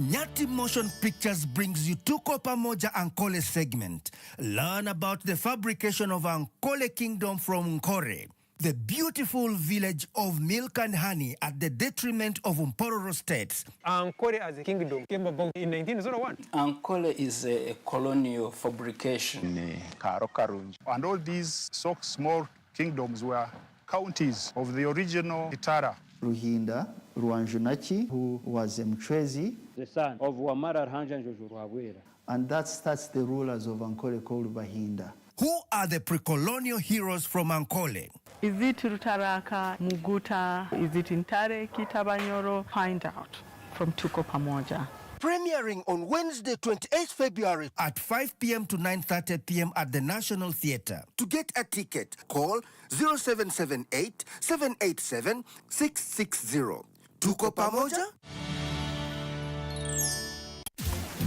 Nyati Motion Pictures brings you Tuko Pamoja Ankole segment. Learn about the fabrication of Ankole Kingdom from Nkore, the beautiful village of milk and honey at the detriment of Mpororo states. Ankole as a kingdom came about in 1901. Ankole is a colonial fabrication. And all these so small kingdoms were counties of the original Itara. Ruhinda Ruanjunachi, who was a Mchwezi, the son of Wamara Rhanja Njojuruhabwera. And that's the rulers of Ankole called Bahinda. Who are the pre-colonial heroes from Ankole? Is it Rutaraka, Muguta? Is it Intare, Kitabanyoro? Find out from Tuko Pamoja. Premiering on Wednesday, 28th February at 5 p.m. to 9:30 p.m. at the National Theatre. To get a ticket, call 0778 787 660. Tuko Pamoja?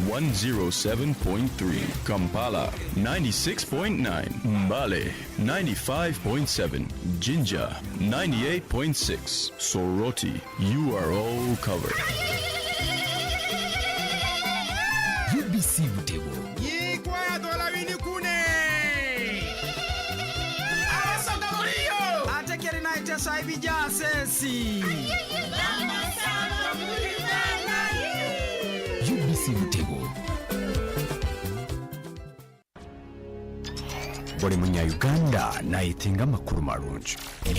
107.3 Kampala, 96.9 Mbale, 95.7 Jinja, 98.6 Soroti. You are all covered. UBC Butego. Yikwaya dola wini kune. Awasoka muriyo. Atekeri na itesa ibija sesi. UBC Butego. Buli munyayuganda nayetenga amakuru marungi.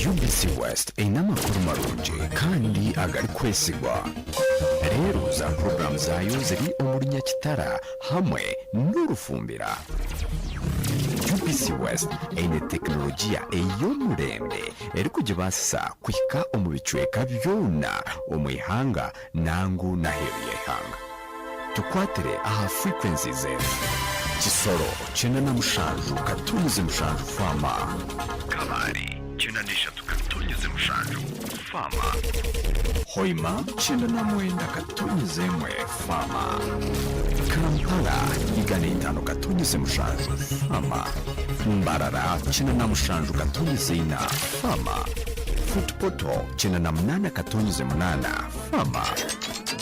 UBC West eyina amakuru marungi kandi agari kwesigwa. Rero za program zayo ziri omuri Nyakitara hamwe n'urufumbira. UBC West eyine tekinologiya ey'omurembe eri kugibasisa kwika omu bicweka byona omu ihanga nangu n'aheru y'ihanga. tukwatire aha frequencies Kisoro chena na mushanju katunize mushanju fama Kabari chena neshatu katunize mushanju fama Hoima chena na mwenda katunize mwe fama Kampala igana itano katunize mushanju fama Mbarara chena na mushanju katunize ina fama Footpoto chena na mnana katunize munana fama